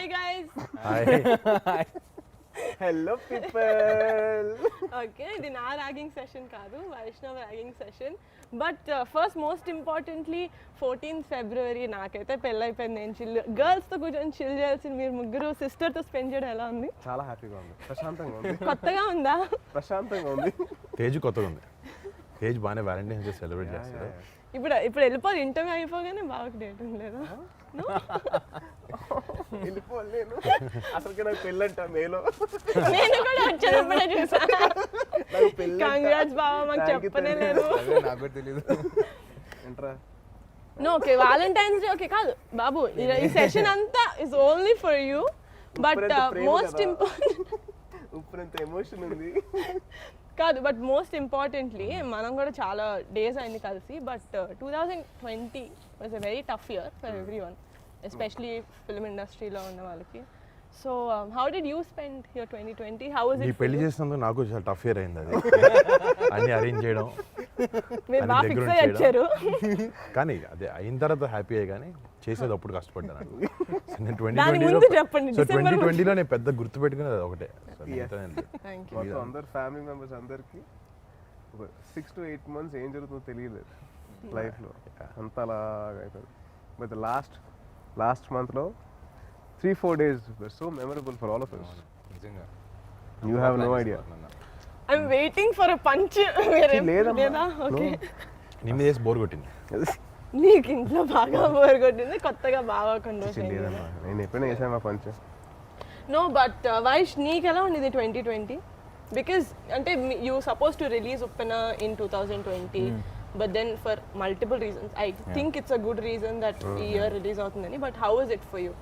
Hi guys. Hi. Hello people. Okay, ఇది నా ragging session కాదు, Vaishnav ragging session. But first most importantly 14th February నాకైతే పెళ్ళైపోయింది. నేను గర్ల్స్తో కూర్చొని చిల్ చేయాల్సింది మీరు ముగ్గురు సిస్టర్తో స్పెండ్ చేయడం ఎలా ఉంది? చాలా హ్యాపీగా ఉంది, ప్రశాంతంగా ఉంది. కొత్తగా ఉందా? ప్రశాంతంగా ఉంది. తేజ్ కొత్తగా ఉంది. తేజ్ బాగానే వ్యాలంటైన్స్ డే సెలబ్రేట్ చేస్తాడు. ఇప్పుడు వెళ్ళిపోవాలి, ఇంటర్వ్యూ అయిపోగానే బాగా డేట్ లేదా? వెళ్ళిపోలేను అసలు నాకు పెళ్ళంట మేలో. నేను కూడా వచ్చేటప్పుడే చూసాను. కంగ్రాట్స్ బావా, మాకు చెప్పనే లేదు. నాకు తెలియదు. ఏంట్రా no okay, Valentine's Day okay కాదు బాబు, ఈ సెషన్ అంతా is only for you. But most important ఉప్పునంత ఎమోషన్ ఉంది. కాదు, బట్ మోస్ట్ ఇంపార్టెంట్లీ మనం కూడా చాలా డేస్ అయింది కలిసి. But 2020 was a very tough year for every one, especially film ఇండస్ట్రీలో ఉన్న వాళ్ళకి. So how did you spend your 2020? How was నీ ఇట్? పెళ్లి చేసినందుకు నాకు చాలా టఫ్ ఇయర్ అయింది అది. అన్ని అరేంజ్ చేయడం, మీరు బాగా దగ్గర ఫిక్స్ అయ్యి వచ్చారు. కానీ అదే అయిన తర్వాత హ్యాపీ అయ్యి, కానీ చేసేది అప్పుడు కష్టపడ్డాను. నేను దాని ముందు చెప్పండి, December 2020లో నేను పెద్ద గుర్తు పెట్టుకునేది అది ఒకటే. So, మిగతా ఏం లేదు. Thank you. మొత్తం అందరు ఫ్యామిలీ మెంబర్స్ అందరికి 6 to 8 months ఏం జరుగుతుందో తెలియలేదు లైఫ్లో, అంత అలాగా అవుతుంది. బట్ లాస్ట్ మంత్లో 3-4 days were so memorable for all of us. నిజంగా You have no idea. I'm waiting for a punch. లేదమ్మా. లేదా? ఓకే. నిన్న చేసి బోర్ కొట్టింది. నీకు ఇంట్లో బాగా బోర్ కొట్టింది, కొత్తగా బాగా కండోస్ లేదమ్మా, నేను ఎప్పుడైనా చేసాను మా పంచ. నో బట్ వైష్, నీకు ఎలా ఉండేది 2020? బికాస్ అంటే you suppose to release Uppena in 2020, but then for multiple reasons I think it's a good reason that ఈ ఇయర్ రిలీజ్ అవుతుందని. But how is it for you?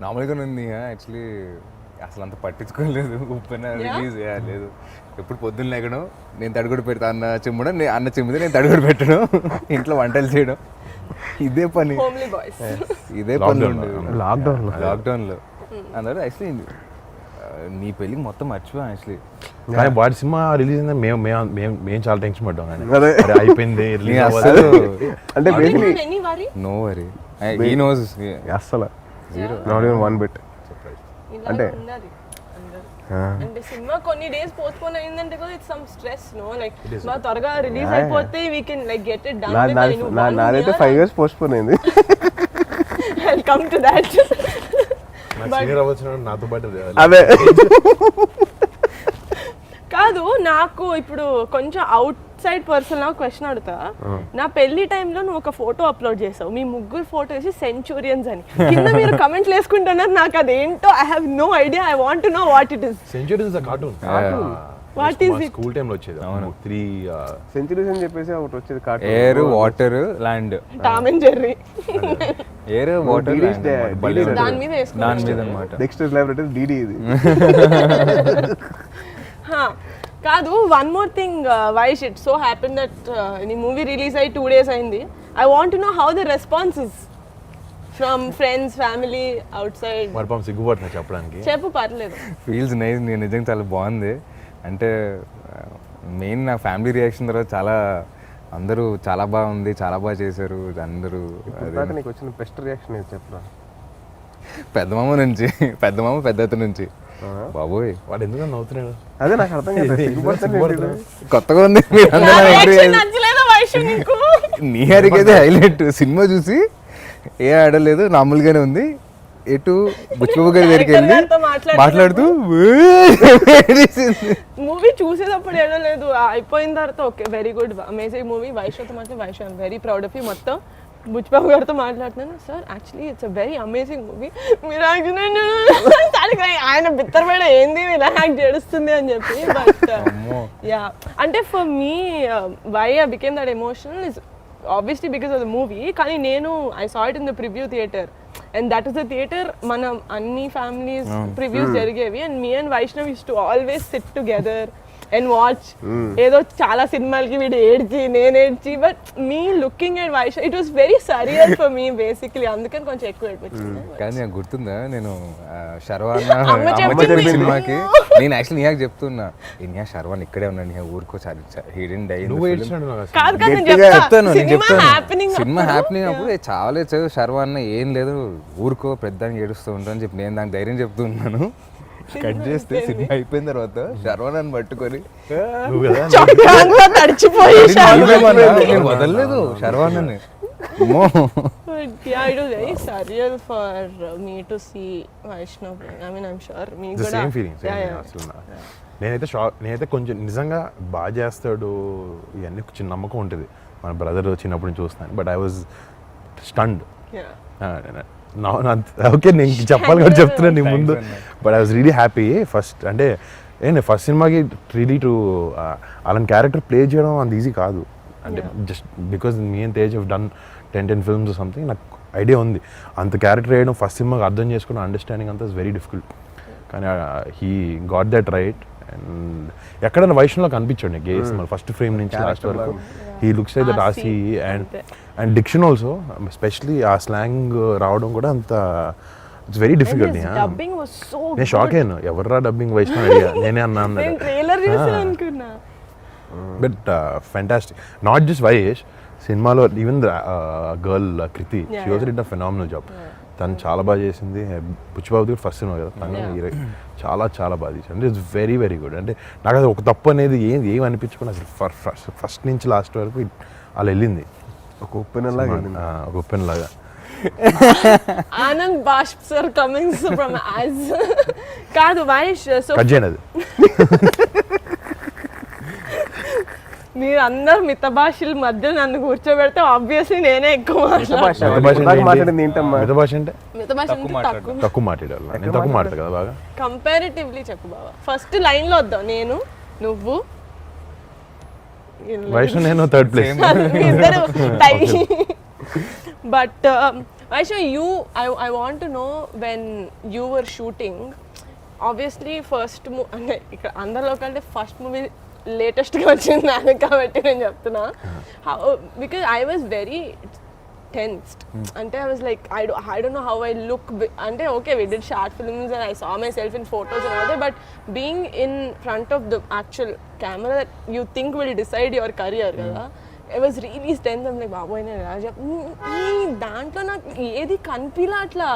నార్మల్గానే ఉంది యాక్చువల్లీ. అసలు అంత పట్టించుకోలేదు. ఉప్పెన రిలీజ్ లేదు. ఎప్పుడు పొద్దున్న లేకడం, నేను తడిగొడు పెడతా అన్న చిమ్మడం, అన్న చిమ్మితే నేను తడిగొడు పెట్టడం, ఇంట్లో వంటలు చేయడం, ఇదే పని. Homely boys. ఇదే పని లాక్డౌన్లో అందరూ యాక్చువల్లీ నీ పెళ్ళికి మొత్తం మర్చిపోయాం యాక్చువల్లీ. కానీ వాడి సినిమా రిలీజ్ అయింది, మేము చాలా టెన్షన్ పడ్డాం. కానీ అదే. అరే అయిపోయింది, రిలీజ్ అసలు అంటే basically any worry? No worry, he knows. అస్సలు నాట్ ఈవెన్ వన్ బిట్. అంటే అంటే సినిమా కొన్ని డేస్ పోస్ట్పోన్ అయిందంటే కూడా it's some stress, no like మా త్వరగా రిలీజ్ అయిపోతే we can like get it done. నాదైతే 5 years పోస్ట్పోన్ అయింది. Welcome to that. సీనియర్ అవ్వచ్చు నాతో పాటు అదే కాదు, నాకు ఇప్పుడు కొంచెం అవుట్ సైడ్ పర్సన్ లా క్వశ్చన్ అడుగుతా. నా పెళ్లి టైంలో నువ్వు ఒక ఫోటో అప్లోడ్ చేసావు, మీ ముగ్గురు ఫోటో వేసి సెంచురియన్స్ అని. కింద మీరు కమెంట్లు వేసుకుంటున్నారు, నాకు అదేంటో I have no idea. I want to know what it is. Centuries cartoon. What is it? School టైంలో వచ్చేది. 3 సెంచరీస్ అని చెప్పేసి ఒకటి వచ్చేది cartoon. Air, water, land. Tom and Jerry air, water, DD is there. DD is దాని మీద దాని వేసుకున్నాను. మీద అనమాట. డెక్స్టర్స్ ల్యాబొరేటరీ డీడీ ఇది. కాదు, one more thing Vaish, it so happen that నీ మూవీ రిలీజ్ అయ్యి 2 days అయింది. I want to know how the response is from friends, family, out side. మరి పాపం సిగ్గుపడుతున్నా చెప్పడానికి. చెప్పు, పర్లేదు. Feels nice. నేను నిజంగా చాలా బాగుంది. అంటే మెయిన్ నా ఫ్యామిలీ రియాక్షన్ తర్వాత చాలా అందరూ చాలా బాగుంది, చాలా బాగా చేశారు అందరూ. ఇందాక నీకు వచ్చిన బెస్ట్ రియాక్షన్ ఏది చెప్పరా? పెద్దమామ నుంచి, పెద్దమామ పెద్దత నుంచి. బాబోయ్, వాడు ఎందుకు నవ్వుతున్నాడు? అదే నాకు అర్థం కాదు. కొత్తగా ఉంది. మీరందరూ నా agree reaction అయ్యారు. నచ్చలేదా వైష్ నీకు? నీ అడిగేది హైలైట్. సినిమా చూసి ఏ ఆడలేదు, నార్మల్గానే ఉంది. ఎటు బుచ్చిబాబు గారి దగ్గరికి వెళ్ళి Director గారితో మాట్లాడుతూ మూవీ చూసేటప్పుడు ఏడలేదు, అయిపోయిన తర్వాత okay very good amazing movie. వైష్ణవ్తో మాట్లాడి Vaish I'm very proud of you. మొత్తం బుచ్చిబాబు గారితో మాట్లాడుతున్నాను, sir actually it's a very amazing movie. మీరు ఆయన బిత్తరపేడ ఏంది ఇలా యాక్ట్ చేస్తుంది అని చెప్పి. బట్ యా, అంటే for me why I became that emotional is obviously because of the movie. కానీ నేను I saw it in the preview theater and that is the theater మనం అన్ని families previews జరిగేవి and me and Vaishnav used to always sit together and watch ఏదో చాలా సినిమాలకి వీడు ఏడ్చి నేను ఏడ్చి but me looking and Vaish it was very surreal for me basically అందుకని కొంచెం ఎక్కువ ఏడిపించింది కానీ నాకు గుర్తుందా నేను శర్వాన్ అమ్మ చెప్పింది. చెప్పిన సినిమాకి నేను యాక్చువల్లీ నీయాకి చెప్తున్నా నియా శర్వాన్ ఇక్కడే ఉన్నాను నియా ఊరుకో హిడెన్ డై నువ్వు ఏడ్చినాడు నాకు అసలు. కాదు కాదు నేను గట్టిగా చెప్తాను నేను సినిమా చెప్తాను హ్యాపెనింగ్ సినిమా హ్యాపీనింగ్ అప్పుడు చాలా చదువు శర్వాన్న ఏం లేదు ఊరుకో పెద్దానికి ఏడుస్తూ ఉంటాను చెప్పి నేను దానికి ధైర్యం చెప్తున్నాను కట్ చేస్తే సినిమా అయిపోయిన తర్వాత శర్వాన్ని పట్టుకొని నువ్వు కదా చొక్కా అంతా తడిచిపోయి నేను వదలలేదు శర్వాన్ని అమ్మో yeah it was very surreal for me to see Vaishnav I mean I'm sure me the కూడా సేమ్ ఫీలింగ్ yeah, yeah. అసలు నేనైతే నేనైతే కొంచెం నిజంగా బాగా చేస్తాడు ఇవన్నీ చిన్న నమ్మకం ఉంటుంది మన బ్రదర్ చిన్నప్పుడు నుంచి చూస్తాను but I was stunned Yeah. Okay నేను ఇంక చెప్పాలి కూడా చెప్తున్నాను నీ ముందు but I was really happy first అంటే ఏంటి ఫస్ట్ సినిమాకి రియలీ టు అలాంటి క్యారెక్టర్ ప్లే చేయడం అంత ఈజీ కాదు అంటే just because me and Tej have done 10 films something నాకు ఐడియా ఉంది అంత క్యారెక్టర్ వేయడం ఫస్ట్ సినిమాకి అర్థం చేసుకోవడం అండర్స్టాండింగ్ అంతా ఇస్ వెరీ డిఫికల్ట్ కానీ he got that right and ఎక్కడైనా వైష్ణవ్లో కనిపించాడు నీకు ఏ సినిమా ఫస్ట్ ఫ్రేమ్ నుంచి లాస్ట్ వరకు he looks like that Aasi and diction also especially ఆ స్లాంగ్ రావడం కూడా అంత it's very difficult His dubbing was so నేను షాక్ అయ్యాను ఎవర్రా డబ్బింగ్ వైష్ణవ్ అడిగా నేనే అన్నాను నేను ట్రైలర్ చూసి అనుకున్నా but fantastic not just Vaish సినిమాలో even girl Kriti she was did a phenomenal job తను చాలా బాగా చేసింది పుచ్చిబాబుది ఫస్ట్ సినిమా కదా తను చాలా చాలా బాగా చేసింది అంటే ఇట్స్ వెరీ వెరీ గుడ్ అంటే నాకు అది ఒక తప్పు అనేది ఏం అనిపించుకుని అసలు ఫస్ట్ నుంచి లాస్ట్ వరకు అలా వెళ్ళింది ఒక ఉప్పెనలా ఒక ఉప్పెన్ లాగా ఆనంద్ బాష్ప్ సార్ కమింగ్స్ ఫ్రమ్ యాజ్ కాదు వైష్ సో కట్ చేయండి అది మీరు అందరు మిత భాషల మధ్య నన్ను కూర్చోబెడితే ఆబ్వియస్లీ నేనే ఎక్కువ మాట్లాడింది ఏంటమ్మా మిగతా భాష అంటే మిత భాష అంటే తక్కువ తక్కువ మాట్లాడేవాళ్ళు నేను తక్కువ మాట్లాడు కదా బాగా కంపారిటివ్లీ చెప్పు బాబా ఫస్ట్ లైన్ లో వద్దాం నేను నువ్వు వైష్ణవ్ నేను థర్డ్ ప్లేస్ ఇద్దరు tie but Vaishnav you I want to know when you were shooting obviously first అంటే ఇక్కడ అందరిలో కంటే ఫస్ట్ మూవీ లేటెస్ట్గా వచ్చింది నాకు కాబట్టి నేను చెప్తున్నా because I was very tensed అంటే I was like I don't know how I look అంటే okay we did short films and I saw myself in photos and other but being in front of the actual camera that you think will decide your career కదా I was really tense like బాబోయ్ నేను ఎలా ఈ దాంట్లో నాకు ఏది కనిపిలా అట్లా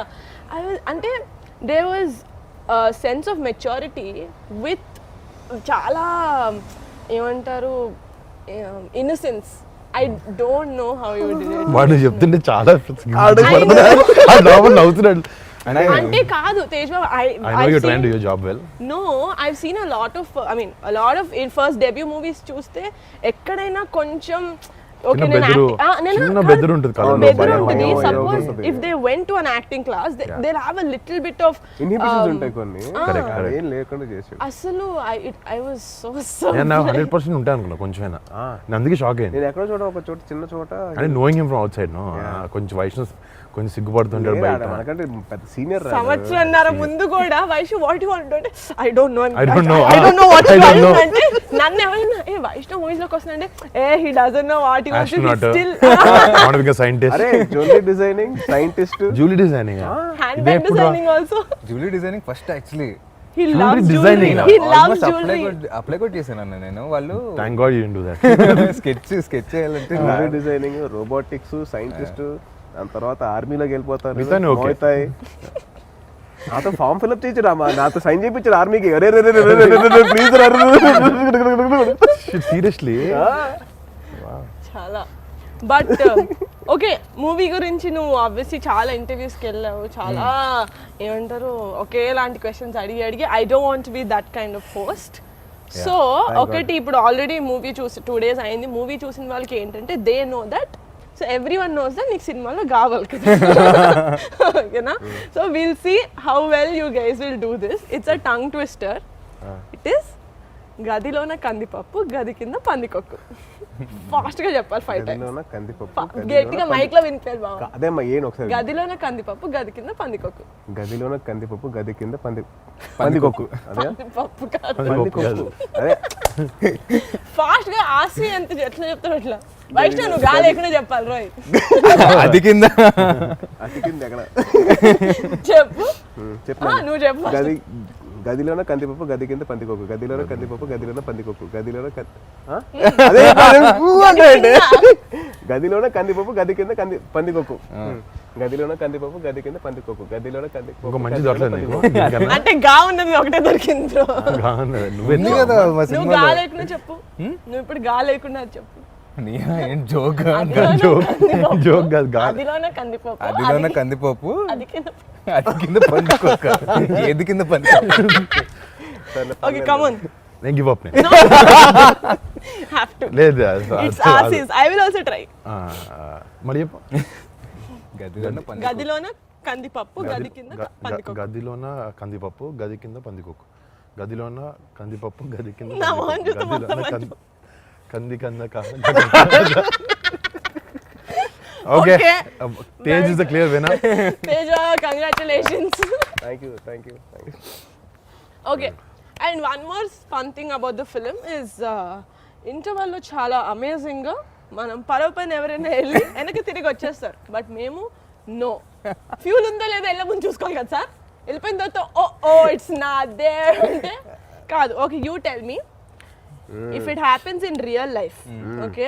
ఐ వాజ్ అంటే they was sense of maturity with చాలా ఏమంటారు innocence I don't know how you did it వాడు చెప్తుంటే చాలా నవ్వుతున్నాడు అంటే కాదు తేజ్ బాబు I know you're trying to do your job well. No, I've seen a lot of in first debut movies చూస్తే ఎక్కడైనా కొంచెం ఓకే చిన్న చిన్న బెదురు ఉంటుంది కళ్ళలో, బెదురు భయం, ఉంటుంది భయం, సపోజ్ భయం. If they went to an acting class they have a little bit of inhibitions ఉంటాయి కొన్ని Correct, correct. ఏం లేకుండా చేసాడు అసలు ఐ వాజ్ సో నేను 100% ఉంటాను అనుకున్నా కొంచెమైనా నేను అందుకే షాక్ అయ్యింది నేను ఎక్కడో చోట ఒక చోట చిన్న చోట అంటే knowing him from outside no కొంచెం వైష్ణవ్ కొంచెం సిగ్గుపడుతుంటాడు లేదు, బయట మనకంటే పెద్ద సీనియర్ సంవత్సరంన్నర ముందు కూడా వైష్ణవ్ వాట్ యు వాంట్ అంటే I don't no I don't know. I don't know what I don't know. అంటే నన్ను ఎవరైనా ఏ వైష్ణవ్ మూవీస్ లోకి వస్తుందంటే a he doesn't know what he wants Astronaut. Still want become scientist అరే jewellery designing scientist jewellery designing hand bag designing also jewellery designing first actually he Jewelry loves designing. Jewellery he loves jewellery apply కూడా చేశాను అన్న నేను వాళ్ళు thank God you do that sketch చేయాలంటే jewellery designing robotics scientist దాని తర్వాత ఆర్మీలోకి వెళ్ళిపోతారు మిగతాన్ని okay. మోతాయి నాతో ఫామ్ ఫిల్అప్ చేయించాడు అమ్మా నాతో సైన్ చేయించాడు ఆర్మీకి అరే ప్లీజ్ సీరియస్లీ చాలా బట్ ఓకే మూవీ గురించి నువ్వు ఆబ్వియస్లీ చాలా ఇంటర్వ్యూస్కి వెళ్ళావు చాలా ఏమంటారు ఒకేలాంటి క్వశ్చన్స్ అడిగి I don't want be that kind of post so ఒకటి ఇప్పుడు ఆల్రెడీ మూవీ చూసి 2 days అయింది మూవీ చూసిన వాళ్ళకి ఏంటంటే they know that so everyone knows that నీకు సినిమాలో కావాలి కదా ఓకేనా so will see how well you guys will do this it's a tongue twister it is గదిలోన కందిపప్పు గది కింద పందికొక్కు. ఫాస్ట్ గా చెప్పాలి 5 టైమ్స్. గదిలోన కందిపప్పు గట్టిగా మైక్ లో వినిపించాలి బాబు. అదేమ్మా ఏను ఒకసారి. గదిలోన కందిపప్పు గది కింద పందికొక్కు. గదిలోన కందిపప్పు గది కింద పందికొక్కు. అదే పప్పు కాదు. పందికొక్కు. అదే ఫాస్ట్ గా ఆసి ఎంత ఎట్లా చెప్తావు అట్లా. వైష్ణవ్ నువ్వు గాలి లేకుండా చెప్పాలి రోయ్. అది కింద అతికింది ఎక్కడ చెప్పు. చెప్పు నువ్వు చెప్పు. గదిలోన కందిపప్పు గది కింద పందికొక్కు. గదిలోన కందిపప్పు గదిలోన పందికొక్కు. గదిలోన గదిలోన కందిపప్పు గది కింద పందికొక్కు. గదిలోన కందిపప్పు గది కింద పందికొక్కు. గదిలోన ఒక మంచి దొరకలేదు నీకు అంటే గా ఉన్నది ఒకటే దొరికింది బ్రో. ఉంది కదా మా నువ్వు గా లేకుండా చెప్పు. నువ్వు ఇప్పుడు గా లేకుండా చెప్పు. ఏం జోక్ జోక్ కాదు గదిలోన కందిపప్పు అదిలోన కందిపప్పు అది కింద. అది కింద పందికొక్క. ఏది కింద పందికొక్క? Okay come on. నేను గివ్ అప్ హ్యావ్ టు. లేదు ఇట్స్ ఆసిస్. I will also try. మరి చెప్పు. గదిలోన కందిపప్పు గది కింద పందికొక్కు. గదిలోన కందిపప్పు గది కింద పందికొక్కు. గదిలోన కందిపప్పు గది కింద నా మొహం చూస్తే మొత్తం కంది కంద okay Tej is the clear winner. Teja congratulations. Thank you. Okay and one more fun thing about the film is ఇంటర్వెల్లో చాలా అమేజింగ్గా మనం పరవ పైన ఎవరైనా వెళ్ళి వెనక్కి తిరిగి వచ్చేస్తారు. బట్ మేము నో, ఫ్యూల్ ఉందో లేదో వెళ్ళే ముందు చూసుకోవాలి కదా సార్. వెళ్ళిపోయిన తర్వాత ఓ ఇట్స్ నాట్ దేర్ అంటే కాదు. Okay you tell me if it happens in real life. Okay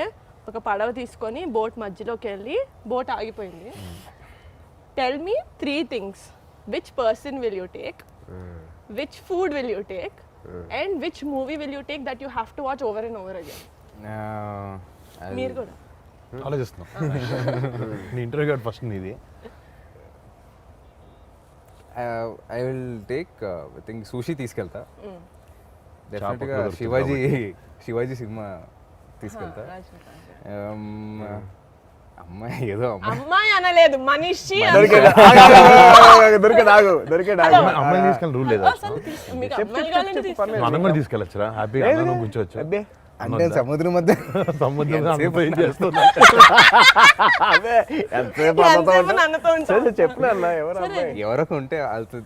ఒక పడవ తీసుకొని బోట్ మధ్యలోకి వెళ్ళి బోట్ ఆగిపోయింది. Tell me 3 things. Which person will you take, which food will you take, and which movie will you take that you have to watch over and over again. మీరు కూడా ఆలోచిస్తున్నాం. నీ ఇంటర్వ్యూ కార్డ్ ఫస్ట్ నీది. I will take I think sushi తీసుకెళ్తా. డెఫినెట్గా దొరుకుతుంది Shivaji cinema తీసుకెళ్తా. అమ్మాయి ఏదో అమ్మాయి అనలేదు మనిషి. అమ్మాయిని తీసుకెళ్ళి రూల్ లేదా? మీకు అమ్మాయిలు కావాలంటే తీసుకోండి. మనం కూడా తీసుకెళ్ళొచ్చురా, హ్యాపీగా అందరం కూర్చోవచ్చు. అంటే సముద్రం మధ్య సముద్రం ఏం చేస్తున్నా ఎంతసేపు నన్నతో ఉంటావు? చెప్పిన అన్న ఎవరు సరే. ఎవరొక ఉంటే వాళ్ళతో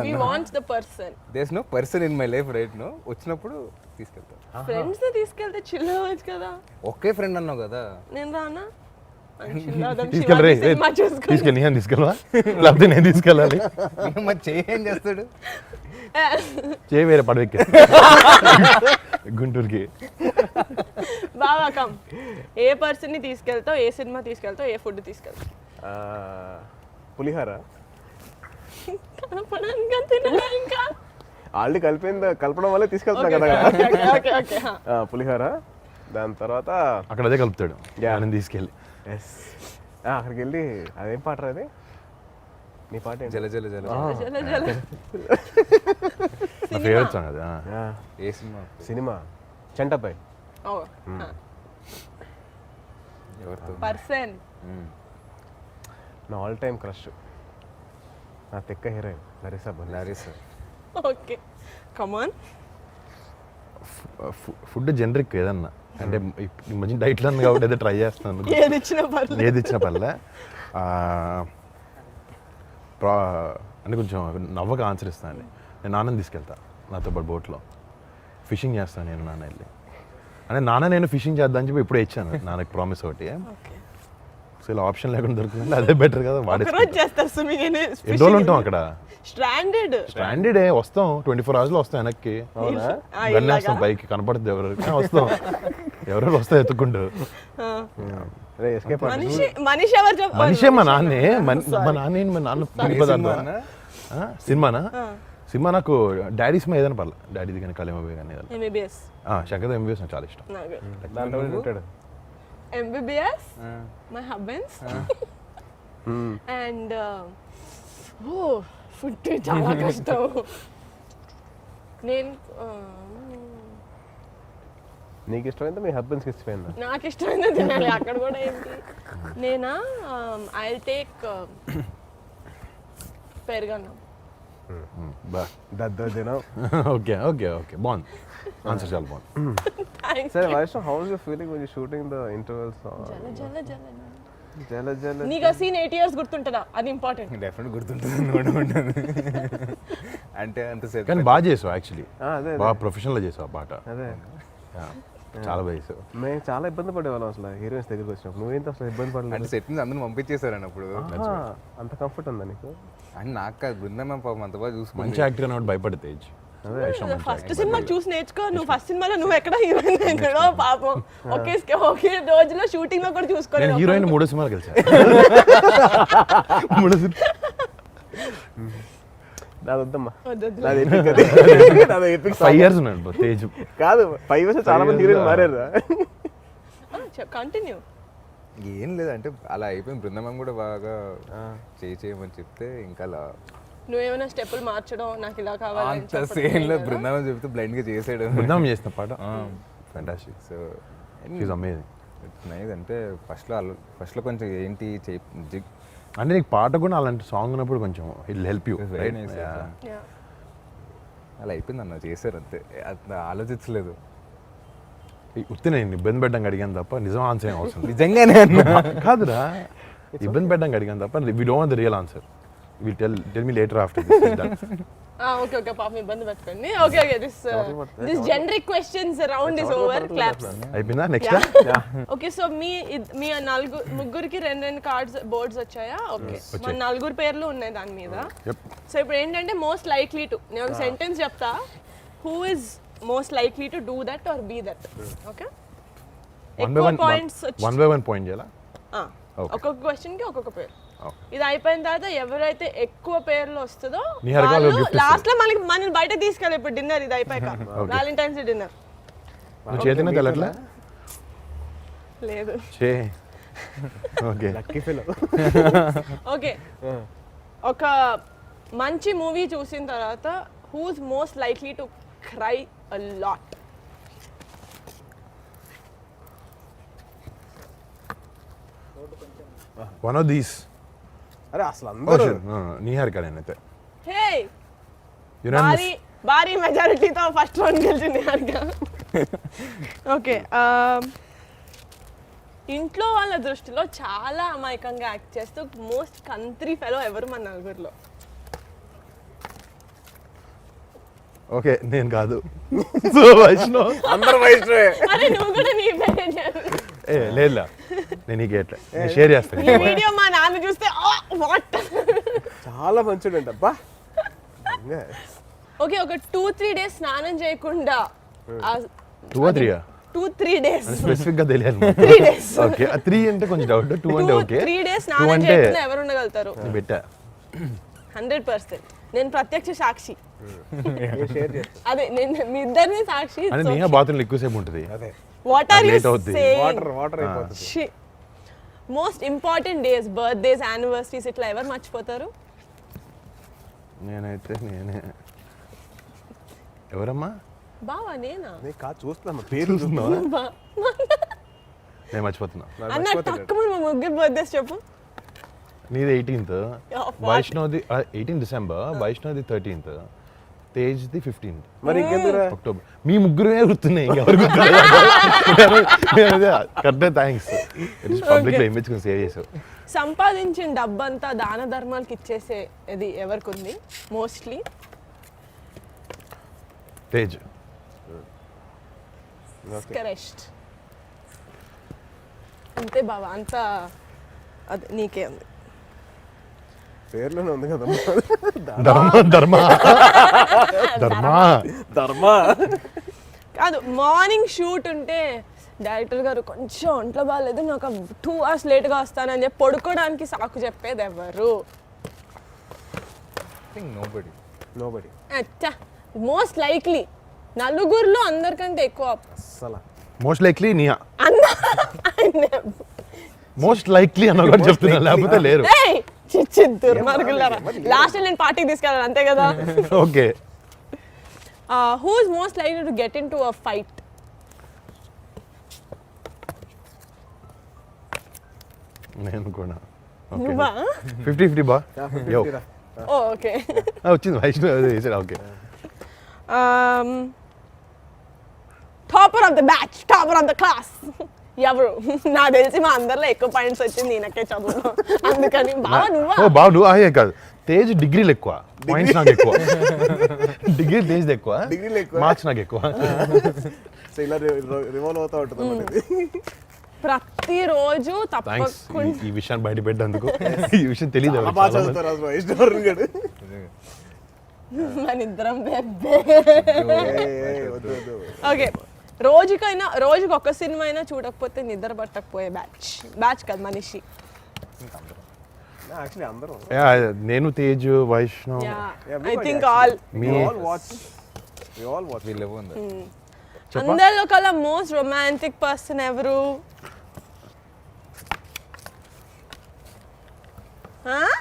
We want the person. There's no person in my life right no. వచ్చినప్పుడు తీసుకెళ్తా. ఫ్రెండ్స్ తో తీసుకెళ్తే చిల్ అవ్వచ్చు కదా. ఒకే ఫ్రెండ్ అన్నావు కదా. నేను రానా? chill అవుదాం, తీసుకెళ్ళరే శివాజీ సినిమా చూసుకొని. తీసుకెళ్ళి నేను తీసుకెళ్ళవా లేకపోతే నేను తీసుకెళ్ళాలి? మరి చేయం చేస్తాడు. చేయి వేరే పడవెక్కి గుంటూరుకి. బాగా కమ్. ఏ పర్సన్ ని తీసుకెళ్తావు, ఏ సినిమా తీసుకెళ్తావు, ఏ ఫుడ్ తీసుకెళ్తావు? పులిహార కనపడానికి తినలే ఇంకా. ఆల్రెడీ కలపడం వల్లే తీసుకెళ్తున్నా కదా. ఓకే ఓకే పులిహార. దాని తర్వాత అక్కడ అదే కలుపుతాడు నేను తీసుకెళ్ళి. అక్కడికి వెళ్ళి అదేం పాట అది? నీ పాట ఏంటి? జల జల జల జల జల. నా ఫేవరెట్ సాంగ్ అది. ఏ సినిమా? సినిమా చెంటపై. ఎవరితో? పర్సన్. నా ఆల్ టైమ్ క్రష్, నా తెక్క హీరోయిన్ లరిసా బన్. లారీస్. Okay come on. Food generic ఏదన్నా అంటే ఈ మధ్య డైట్లో ఉంది కాబట్టి ఏదో ట్రై చేస్తున్నాను. ఏది ఇచ్చినా పర్లేదు. ఏది ఇచ్చినా పర్లే. అంటే కొంచెం నవ్వక ఆన్సర్ ఇస్తాను. నేను నాన్నని తీసుకెళ్తా నాతో పాటు బోట్లో ఫిషింగ్ చేస్తాను. నేను నాన్న వెళ్ళి అంటే నాన్న నేను ఫిషింగ్ చేద్దాం అని చెప్పి ఇప్పుడే ఇచ్చాను నాన్నకి ప్రామిస్ ఒకటి. సో ఇలా ఆప్షన్ లేకుండా దొరుకుతుంది, అదే బెటర్ కదా. ఎన్ని రోజులు ఉంటాం అక్కడ? స్ట్రాండెడ్ వస్తాం 24 hours వస్తాం వెనక్కి. వెళ్ళేస్తాం పైకి కనపడుతుంది ఎవరికి వస్తాం. ఎవరెవరు వస్తాం ఎత్తుకుంటూ. మనిషే మా నాన్నే. మా నాన్న పిండి పదార్థం. సినిమానా? సినిమా నాకు డాడీ సినిమా ఏదైనా పర్లేదు. డాడీది కానీ కళేమోబే కానీ శంకర్ ఎంబీబీఎస్ నాకు చాలా ఇష్టం. ఉంటాడు MBBS, my husband's, and food చాలా కష్టం. నేను నీకు ఇష్టమైందా మీ హస్బెండ్స్కి ఇష్టమైందా? నాకు ఇష్టమైంది తినాలి. అక్కడ కూడా ఏంటి నేనా ఐ టేక్ పెరుగన్నం. బా దద్దోజనం. ఓకే ఓకే ఓకే బాగుంది ఆన్సర్ చాలా బాగుంది. థ్యాంక్స్. సరే Vaishnav, how is you feeling when you shooting the intervals song? జల జల నీకు ఆ సీన్ 8 years గుర్తుంటుందా? అది ఇంపార్టెంట్. డెఫినెట్ గుర్తుంటుంది అనుకుంటున్నాను. అంటే అంతసేపు కానీ బాగా చేసావు యాక్చువల్లీ, అదే బాగా ప్రొఫెషనల్గా చేసావు ఆ పాట. అదే Yeah, చాలా బాగా చేసావు. మేము చాలా ఇబ్బంది పడేవాళ్ళం అసలు హీరోయిన్స్ దగ్గరికి వచ్చినప్పుడు. నువ్వేంత అసలు ఇబ్బంది అంటే పడలేదు. సెట్ నుంచి అందరూ పంపించేశారని అప్పుడు. అంత కంఫర్ట్ ఉందా నీకు? అండ్ నాకు కాదు, బృందం పాపం అంత బాగా మంచి చూసుకుంది. యాక్టర్ అన్నట్టు భయపడి తేజ్. ఫస్ట్ సినిమా చూసి నేర్చుకో. నువ్వు ఫస్ట్ సినిమాలో నువ్వు ఎక్కడ హీరోయిన్ అయినాడో పాపం. ఒకే రోజులో షూటింగ్ లో కూడా నేను చూసుకోలేదు. హీరోయిన్ 3 సినిమాలు కలిసా. 3 సినిమా నాది వద్దమ్మా, వద్దు. నాది epic అది. నాది epic 5 years ఉన్నాడు bro, తేజ్. కాదు 5 years చాలా మంది హీరోయిన్ మారారు. కంటిన్యూ. ఏం లేదు అంటే అలా అయిపోయింది. బృందం కూడా బాగా చేయమని చెప్తే ఇంకా అలా నువ్వేమైనా స్టెప్పులు మార్చడం నాకు ఇలా కావాలి అంత సేన్లో బృందావనం చెప్తే బ్లైండ్గా చేసాడు. బృందావనం చేసిన పాట fantastic. So she amazing. It's nice. అంటే ఫస్ట్లో కొంచెం ఏంటి అంటే నీకు పాట కూడా అలాంటి సాంగ్ ఉన్నప్పుడు కొంచెం it help you. Very nice. అలా అయిపోయింది అన్న, చేశారు అంతే, అంత ఆలోచించలేదు. ఉత్తి నేను ఇబ్బంది పెట్టడానికి అడిగాను తప్ప నిజం ఆన్సర్ ఏం అవసరం లేదు. నిజంగానే అన్న. కాదురా, ఇబ్బంది పెట్టడానికి అడిగాను తప్ప we don't want the real answer. Will tell me later after this is done. Okay పాపం ఇబ్బంది పెట్టుకోండి. Okay this generic questions around is over. Claps. అయిపోయిందా? నెక్స్ట్ ఓకే సో మీ ముగ్గురికి 2 కార్డ్స్ బోర్డ్స్ వచ్చాయా? ఓకే, మన 4 పేర్లు ఉన్నాయి దాని మీద. సో ఇప్పుడు ఏంటంటే మోస్ట్ లైక్లీ టు, నేను ఒక సెంటెన్స్ చెప్తా, who is most likely to do that or be that. Okay, ఎక్కువ points one by one point చేయాలా? ఒక్కొక్క క్వశ్చన్ కి ఒక్కొక్క పేరు. ఇది అయిపోయిన తర్వాత ఎవరైతే ఎక్కువ పేర్లు వస్తుందో లాస్ట్ లో మనల్ని బయట తీసుకెళ్ళి. ఇప్పుడు డిన్నర్ ఇది అయిపోయాక, వ్యాలంటైన్స్ డే డిన్నర్. నువ్వు చేతినే తెల్లట్లా? లేదు. Okay lucky fellow. ఓకే, ఒక మంచి మూవీ చూసిన తర్వాత who's most likely to cry a lot? One of these. అరే అసలు అందరూ నీహారిక నేనైతే. హే, భారీ మెజారిటీతో ఫస్ట్ రౌండ్ గెలిచింది నిహారిక. ఓకే, ఇంట్లో వాళ్ళ దృష్టిలో చాలా అమాయకంగా యాక్ట్ చేస్తూ మోస్ట్ కంట్రీ ఫెలో ఎవరు మన 4లో? ఓకే, నేను కాదు. సో వైష్ణవ్. అందరూ వైష్ణవే. అరే నువ్వు కూడా నీ పేరే లేదా నేను నీకు ఎట్లా నేను షేర్ చేస్తాను. ఈ వీడియో మా నాన్న చూస్తే వాట్. చాలా మంచిదండి అబ్బా. ఓకే, ఒక 2-3 days స్నానం చేయకుండా 2-3 days స్పెసిఫిక్ గా తెలియాలి. 3 days. ఓకే, 3 అంటే కొంచెం డౌట్, 2 అంటే ఓకే. 3 days స్నానం చేయకుండా ఎవరు ఉండగలుగుతారు? పెట్టా 100%. నేను ప్రత్యక్ష సాక్షి. షేర్ చేస్తా. అదే నేను మీ ఇద్దరిని సాక్షి. అంటే నీహా బాత్రూమ్ ఎక్కువసేపు ఉంటుంది. అదే వాట్ ఆర్ యు Late అవుద్ది. సేయింగ్? వాటర్ అయిపోతుంది. Most important days, birthdays, anniversaries ఇట్లా ఎవరు మర్చిపోతారు? నేనే ఎవరమ్మా? బావా నేనా? నేను కాదు చూస్తున్నా పేరు చూస్తున్నావా? బా- నేను మర్చిపోతున్నా. అన్న తక్కువ మా ముగ్గురు బర్త్డేస్ చెప్పు. నీది 18th, వైష్ణవ్ది 18 December, వైష్ణవ్ది 13th, తేజ్ది 15th మరి ఇంకెందుకు October. మీ ముగ్గురే గుర్తున్నాయి, ఇంకెవరు కరెక్ట్. థ్యాంక్స్, పబ్లిక్ లో ఇమేజ్ కొంచెం సేవ్ చేసావు. సంపాదించిన డబ్బంతా దాన ధర్మాలకు ఇచ్చేసే ఇది ఎవరికి ఉంది మోస్ట్లీ? తేజ్. కరెక్ట్. అంతే బావా, అంతా అదే నీకే ఉంది. పేర్లోనే ఉంది కదా ధర్మ. కాదు, మార్నింగ్ షూట్ ఉంటే డైరెక్టర్ గారు కొంచెం ఒంట్లో బాగాలేదు, నాకు 2 hours లేట్గా వస్తానని చెప్పి పడుకోవడానికి సాకు చెప్పేది ఎవరు? నోబడి. అచ్చా, మోస్ట్ లైక్లీ 4లో అందరికంటే ఎక్కువ అస్సలు మోస్ట్ లైక్లీ నీహా. అన్న మోస్ట్ లైక్లీ అన్న కూడా చెప్తున్నా, లేకపోతే లేరు. దుర్మార్గులారా, లాస్ట్ నేను పార్టీకి తీసుకెళ్ళాలి అంతే కదా. Okay, who is most likely to get in to a fight? నేను కూడా. నువ్వా? 50-50 బా. యో ఓ ఓకే. వచ్చింది వైష్ణవ్ చేసాడు. Okay, topper of the batch, topper of the class ఎవరు? నాకు తెలిసి మా అందరిలో ఎక్కువ పాయింట్స్ వచ్చింది ఈయనకే చదువులో, అందుకని బావ నువ్వా? ఓ బాబు నువ్వు అయ్యే కాదు, తేజ్ డిగ్రీలు ఎక్కువ, పాయింట్స్ నాకు ఎక్కువ. డిగ్రీ తేజ్ ఎక్కువ, డిగ్రీలు ఎక్కువ, మార్క్స్ నాకు ఎక్కువ. సో ఇలా రివాల్వ్ అవుతూ ఉంటుంది అన్నమాట ఇది. ప్రతిరోజు థ్యాంక్స్ తప్పకుండా ఈ విషయాన్ని బయట పెట్టేందుకు. ఈ విషయం తెలియదు చాలా బాగా చదువుతారు అసలు వైష్ణవ్ గారు. మన ఇద్దరం వద్దు వద్దు. ఓకే, రోజుకి ఒక సినిమా అయినా చూడకపోతే నిద్ర పట్టకపోయే బ్యాచ్ కాదు మనిషి. యాక్చువల్లీ అందరూ నేను Tej Vaishnav I think all me వీళ్ళు ఉంది. అందరిలో కల్లా మోస్ట్ రొమాంటిక్ పర్సన్ ఎవరు? Huh?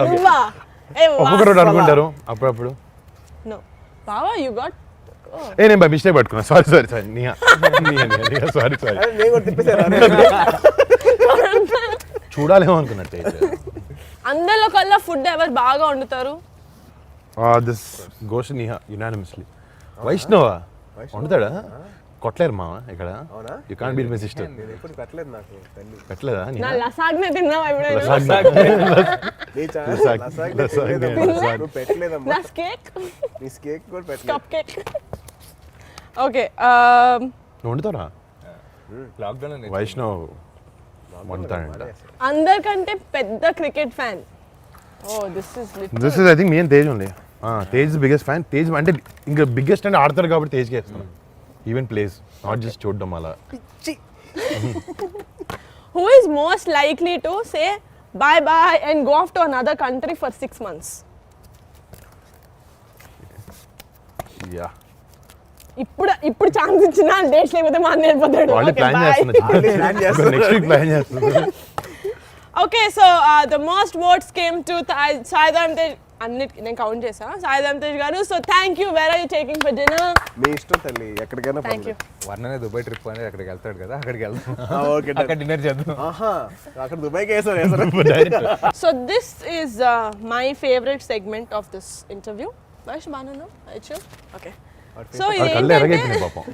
నువ్వా? ఒక్కొక్కరు అనుకుంటారు అప్పుడప్పుడు. No. బావా you got నేను బై మిస్టేక్ పట్టుకున్నా, సారీ నిహా సారీ నేను కూడా తిప్పేశాను. చూడాలేమో అనుకున్నట్టు. అందరిలో కల్లా ఫుడ్ ఎవరు బాగా వండుతారు? This goes Niha unanimously. Vaishnava వండుతాడా? కొట్టలేరు మా ఇక్కడ. అవునా? You can't beat my sister. నేను ఎప్పుడు పెట్టలేదు నాకు తల్లి. పెట్టలేదా నా లసాగ్నే తిన్నావా ఎప్పుడైనా? నువ్వు పెట్టలేదమ్మా. నా కేక్, నీ కేక్ కూడా పెట్టలేదు. Cup cake. ఓకే, నువ్వు వండుతారా? లాక్డౌన్ వైష్ణవ్ వండుతాడంట. అందరికంటే పెద్ద cricket fan. Oh this this is I think me and Tej only. Tej biggest fan. Tej అంటే ఇంకా బిగ్గెస్ట్ అంటే ఆడతారు కాబట్టి తేజ్కి వేస్తున్నాను. ఈవెన్ ప్లేస్, నాట్ జస్ట్ చూడడం అలా. Who is most likely to say bye bye and go off to another country for 6 months? Yeah ఇప్పుడు chance ఇచ్చినా డేట్స్ లేకపోతే మా అన్న వెళ్ళిపోతాడు. వాళ్ళే ప్లాన్ చేస్తున్నారు, నెక్స్ట్ వీక్ ప్లాన్ చేస్తున్నారు. Okay, so the most votes came to Saidharam Tej. అన్నిటికి నేను కౌంట్ చేసా. సాయిధరం తేజ్ గారు, so thank you. Where are you taking for dinner? మీ ఇష్టం తల్లి, ఎక్కడికైనా థ్యాంక్ యూ. వర్ణనే దుబాయ్ ట్రిప్ అనేది అక్కడికి వెళ్తాడు కదా, అక్కడికి వెళ్తాం. ఓకే, అక్కడ డిన్నర్ చేద్దాం. అక్కడ దుబాయ్కి వేసారు. So this is my favorite segment of this interview. Vash banana, Aichu. Okay. So కళ్ళు ఎర్రగైపోయినాయి పాపం,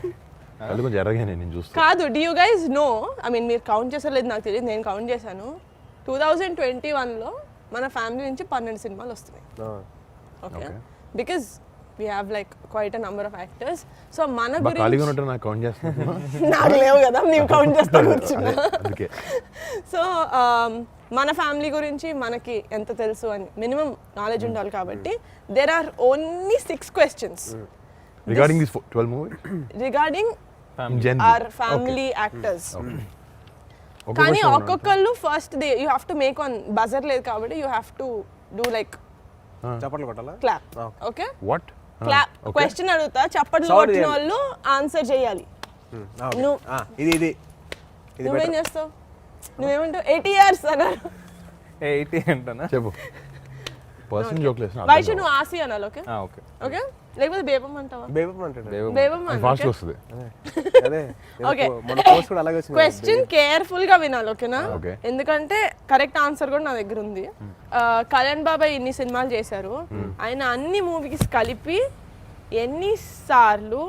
కళ్ళు కొంచెం ఎర్రగానే నేను చూస్తాను. కాదు, do you guys know, I mean మీరు కౌంట్ చేసారో లేదు నాకు తెలియదు, నేను కౌంట్ చేశాను. 2021లో మన ఫ్యామిలీ నుంచి 12 సినిమాలు వస్తున్నాయి. Okay, because we have like quite a number of actors. So మన ఖాళీగా గురించి ఉంటే నాకు కౌంట్ చేస్తాను. నాకు లేవు కదా, మేము కౌంట్ చేస్తా కూర్చున్నా. అందుకే సో మన ఫ్యామిలీ గురించి మనకి ఎంత తెలుసు అని మినిమం నాలెడ్జ్ ఉండాలి కాబట్టి there are only 6 questions regarding this 12 movie regarding our family actors. కానీ ఒక్కొక్కళ్ళు first you have to make on buzzer లేదు కాబట్టి you have to do like చప్పట్లు కొట్టాలా? Clap. Okay, what clap. Question అడుగుతా, చప్పట్లు కొట్టిన వాళ్ళు ఆన్సర్ చేయాలి. ఇది నువ్వేం చేస్తావు? నువ్వేమంటావు? 80 years అన్నారు. 80 అంటానా? చెప్పు. పర్సన్ జోక్ లేదు. వైషు నువ్వు ఆసి అనాలి. ఓకే ఓకే ఓకే, లేకపోతే బేబం అంటావా? బేబం అంటాడు. బేబం ఫాస్ట్ వస్తుంది. అదే ఓకే, మన కోర్స్ కూడా అలాగే వచ్చింది. క్వశ్చన్ కేర్ఫుల్ గా వినాలి. ఓకేనా? Okay. ఎందుకంటే కరెక్ట్ ఆన్సర్ కూడా నా దగ్గర ఉంది. కళ్యాణ్ బాబాయ్ ఇన్ని సినిమాలు చేశారు, ఆయన అన్ని మూవీస్ కలిపి ఎన్ని సార్లు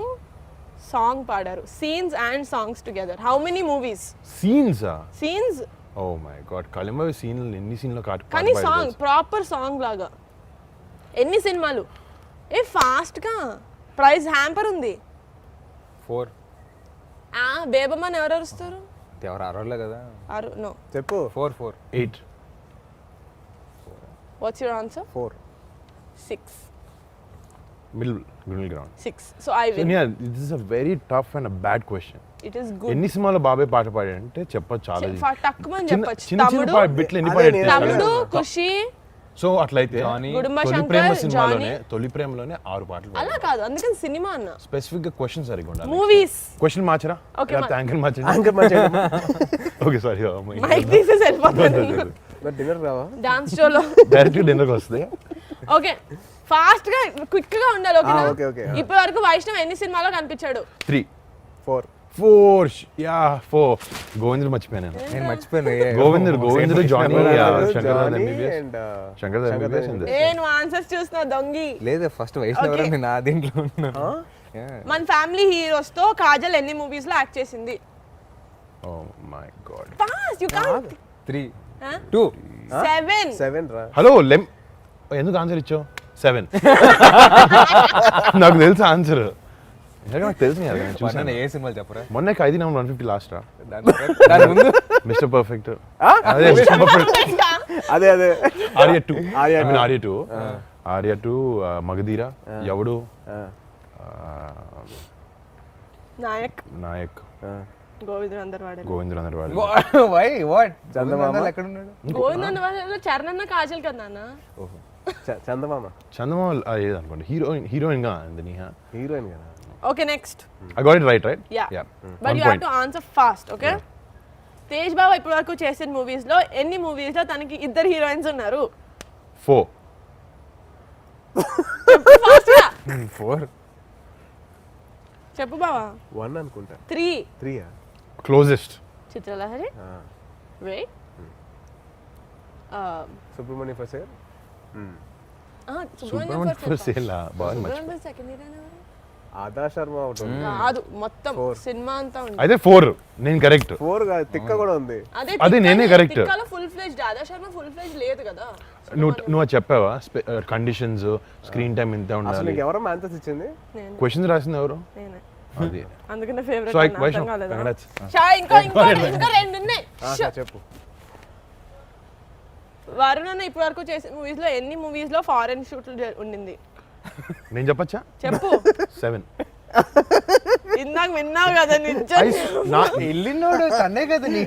సాంగ్ పాడారు? Scenes and songs together. How many movies? Scenes. Oh my God, కళింబ సీన్లు ఎన్ని సీన్లు కానీ సాంగ్ ప్రాపర్ సాంగ్ లాగా ఎన్ని సినిమాలు? ఏ ఫాస్ట్ గా, ప్రైజ్ హ్యాంపర్ ఉంది. 4. బేబమ్మని ఎవరు అరుస్తారు? ఎవరు అరవలే కదా. నో, చెప్పు. 4. 8. What's your answer? 4. 6. Middle ground. 6. So I win. This is a very tough and a bad question. It is good. ఎన్ని సినిమాలో బాబాయ్ పాట పాడాడంటే చెప్పొచ్చు చాలా. టక్కుమని చెప్పొచ్చు. చిన్న చిన్న బిట్లు ఎన్ని పాడాడు? తమ్ముడు, ఖుషి. సో అట్లయితే తొలి ప్రేమలోనే 6 పాటలు. అలా కాదు, అందుకని సినిమా అన్న. స్పెసిఫిక్ గా క్వశ్చన్ సరిగా ఉండాలి. మూవీస్ క్వశ్చన్ మార్చరా? Okay, యాంకర్ మార్చండి. ఓకే సారీ, మైక్ తీసేసి వెళ్ళిపోతాను. డిన్నర్ రావా? డాన్స్ షోలో డైరెక్ట్ డిన్నర్ కి వస్తుంది. ఓకే, ఫాస్ట్ గా క్విక్ గా ఉండాలి. ఓకేనా? Okay okay. ఇప్పటి వరకు వైష్ణవ్ ఎన్ని సినిమాలో కనిపించాడు? 3. 4. 4 యా 4 గోవిందుడు మర్చిపోయాను నేను. నేను మర్చిపోయాను Govindudu Johnny Shankardas Johnny MBBS and Shankardas MBBS and this. ఏ నువ్వు ఆన్సర్స్ చూస్తున్నావు దొంగి. లేదు ఫస్ట్ వైష్ణవ్ నేను ఆ దీంట్లో ఉన్నాను. Yeah. మన ఫ్యామిలీ హీరోస్ తో కాజల్ ఎన్ని మూవీస్ లో యాక్ట్ చేసింది? Oh my god. Fast you can't. 3 Huh? 2 7. 7 రా. హలో ఎందుకు ఆన్సర్ ఇచ్చావు 7? నాకు తెలుసు ఆన్సర్, నాకు తెలుసు కదా, నేను చూసాను. ఏ సినిమాలు చెప్పరా? మొన్న 5 నెంబర్ 150 లాస్ట్ రా, దాని ముందు మిస్టర్ పర్ఫెక్ట్. అదే మిస్టర్ పర్ఫెక్ట్. అదే ఆర్య 2 ఆర్య ఐ మీన్ ఆర్య 2 మగధీర, ఎవడు, నాయక్, నాయక్, గోవింద్ అందరు వాడే. గోవిందుడు అందరు వాడు. వై వాట్ చందమామ ఎక్కడ ఉన్నాడు? గోవింద్ అందరు వాడే చరణ్ అన్న కాజల్ కదా నాన్న. చందమామ చందమామ ఏది అనుకోండి, హీరోయిన్ గా అంది నీహా. హీరోయిన్ కదా. Okay next. I got it right? Yeah. Yeah. But One you have point. to answer fast, okay? Tej బాబు ఇప్పటి వరకు చేసిన మూవీస్ లో ఎన్ని మూవీస్ లో తనకి ఇద్దరు హీరోయిన్స్ ఉన్నారు? 4. Fast గా 4 చెప్పు బావా. 1 అనుకుంటా. 3. 3 Closest. Chitralahari. Wait. Subrahmanya ఫసేర్. Superman for sale. బాగా మంచి. సుబ్రహ్మణ్యం సెకండ్ హీరోయిన్ ఎవరు? ఆదా శర్మ ఒకటి ఉంది. కాదు మొత్తం 4. సినిమా అంతా ఉంది. అయితే 4 నేను కరెక్ట్. 4 కాదు, తిక్క కూడా ఉంది. అదే నేనే correct. తిక్కలో ఫుల్ ఫ్లెజ్డ్, ఆదా శర్మ ఫుల్ ఫ్లెజ్డ్ లేదు కదా. నువ్వు అది చెప్పావా, కండిషన్స్, స్క్రీన్ టైం ఇంత అసలు ఉండాలి, నీకు ఎవరో ఆన్సర్స్ ఇచ్చింది? నేను క్వశ్చన్స్ రాసింది ఎవరు? నేనే. అది అందుకనే సో ఫేవరెట్ ఐ అర్థం వైష్ణవ్ కాలేదా? కంగ్రాట్స్. షా ఇంకా రెండు ఉన్నాయి. చెప్పు. వరుణ్ అన్న ఇప్పటి వరకు చేసిన మూవీస్ లో ఎన్ని మూవీస్ లో ఫారెన్ షూట్లు ఉండింది? నేను చెప్పచ్చా? చెప్పు. 7. ఇందాక విన్నావు కదా నిజం. వెళ్ళినోడు తనే కదా నీ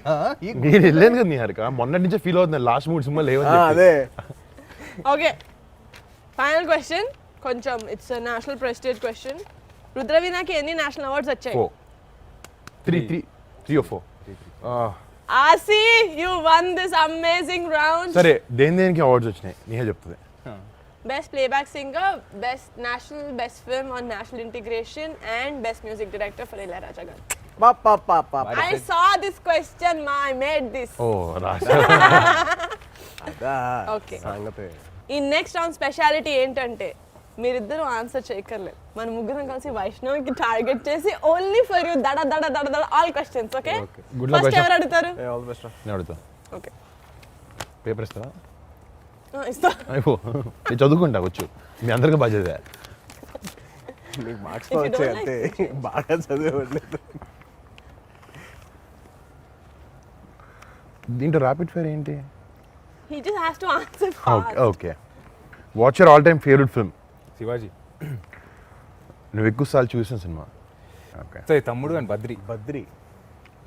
నేను వెళ్ళాను కదా నీ హరిక, మొన్నటి నుంచే ఫీల్ అవుతుంది లాస్ట్ 3 సినిమాలు లేవని. అదే ఓకే ఫైనల్ క్వశ్చన్, కొంచెం ఇట్స్ నేషనల్ ప్రెస్టీజ్ క్వశ్చన్. రుద్రవీణకి ఎన్ని నేషనల్ అవార్డ్స్ వచ్చాయి? 4. 3 or 4. Aasi you won this amazing round. సరే దేనికి అవార్డ్స్ వచ్చినాయి నీహే చెప్తుంది. Best playback singer, best national, best film on national integration and best music director for Ilaiyaraaja గారు. I saw this question, I made this. ఓ రాజా. అదా Okay. సంగతే. ఈ నెక్స్ట్ రౌండ్ స్పెషాలిటీ ఏంటంటే మీరిద్దరూ ఆన్సర్ చేయక్కర్లేదు, మన ముగ్గురం కలిసి వైష్ణవ్కి టార్గెట్ చేసి ఓన్లీ ఫర్ యూ దడ దడ దడ దడ all questions. Okay Good luck, first Vaishnav. ఎవరు అడుగుతారు? All the best. నేను అడుగుతా. ఓకే పేపర్ ఇస్తావా? ఇస్తా. అయిపో నేను చదువుకుంటా వచ్చు, మీ అందరికీ బాధ్యత. నీకు మార్క్స్ తో వచ్చాయి అంతే, బాగా చదివేవాళ్ళలేదు. దీంట్లో ర్యాపిడ్ ఫైర్ ఏంటి? He just has to answer fast. Okay what's your all time favourite film? Shivaji. నువ్వు ఎక్కువ సార్లు చూసిన సినిమా? Okay so Thammudu and Badri. Badri.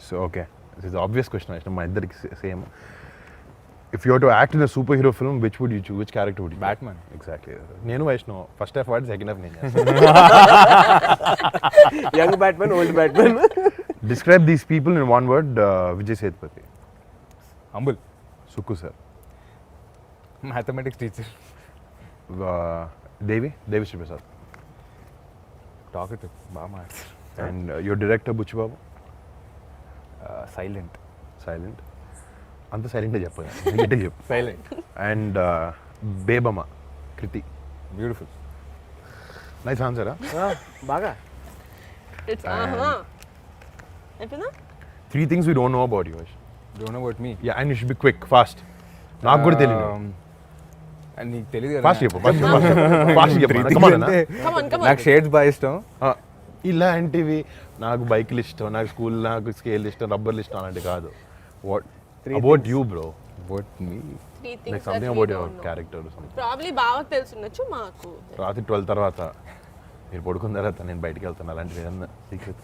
So okay this is obvious question, మా ఇద్దరికి same. If you to act in a super hero film which would you choose, which character would you? Batman. Exactly. నేను Vaishnav first half వాడి second half నేను. Young batsmen, old batman. Describe these people in one word. Vijay Sethupathi. Humble. Sukku sir. Mathematics teacher. Devi Sriprasad. Talkative బాగా మాట్లాడు. And your director Buchibabu. Silent. Silent. అంత సైలెంట్గా చెప్పగా నీట్గా చెప్పు. Silent. And Bebamma Kriti. Beautiful. Nice ఆన్సరా? బాగా. It's అయిపోయిందా? 3 things we don't know about you. Don't know about me. Yeah, and you should be quick, fast. నాకు కూడా తెలియదు. నీకు తెలియదు కదా. ఫాస్ట్ చెప్పు, ఫాస్ట్ చెప్పు. Come on. నాకు షేడ్స్ బాగా ఇష్టం. ఇలాంటివి నాకు బైక్లు ఇష్టం, నాకు స్కూల్, నాకు స్కేల్ ఇష్టం, రబ్బర్లు ఇష్టం అలాంటివి కాదు. What about you bro? About me. 3 things like that something we about don't your know. Character something. Probably బావకు తెలుసుండొచ్చు, మాకు రాత్రి 12 తర్వాత మీరు పడుకున్న తర్వాత నేను బయటికి వెళ్తాను, అలాంటివి ఏదన్నా సీక్రెట్?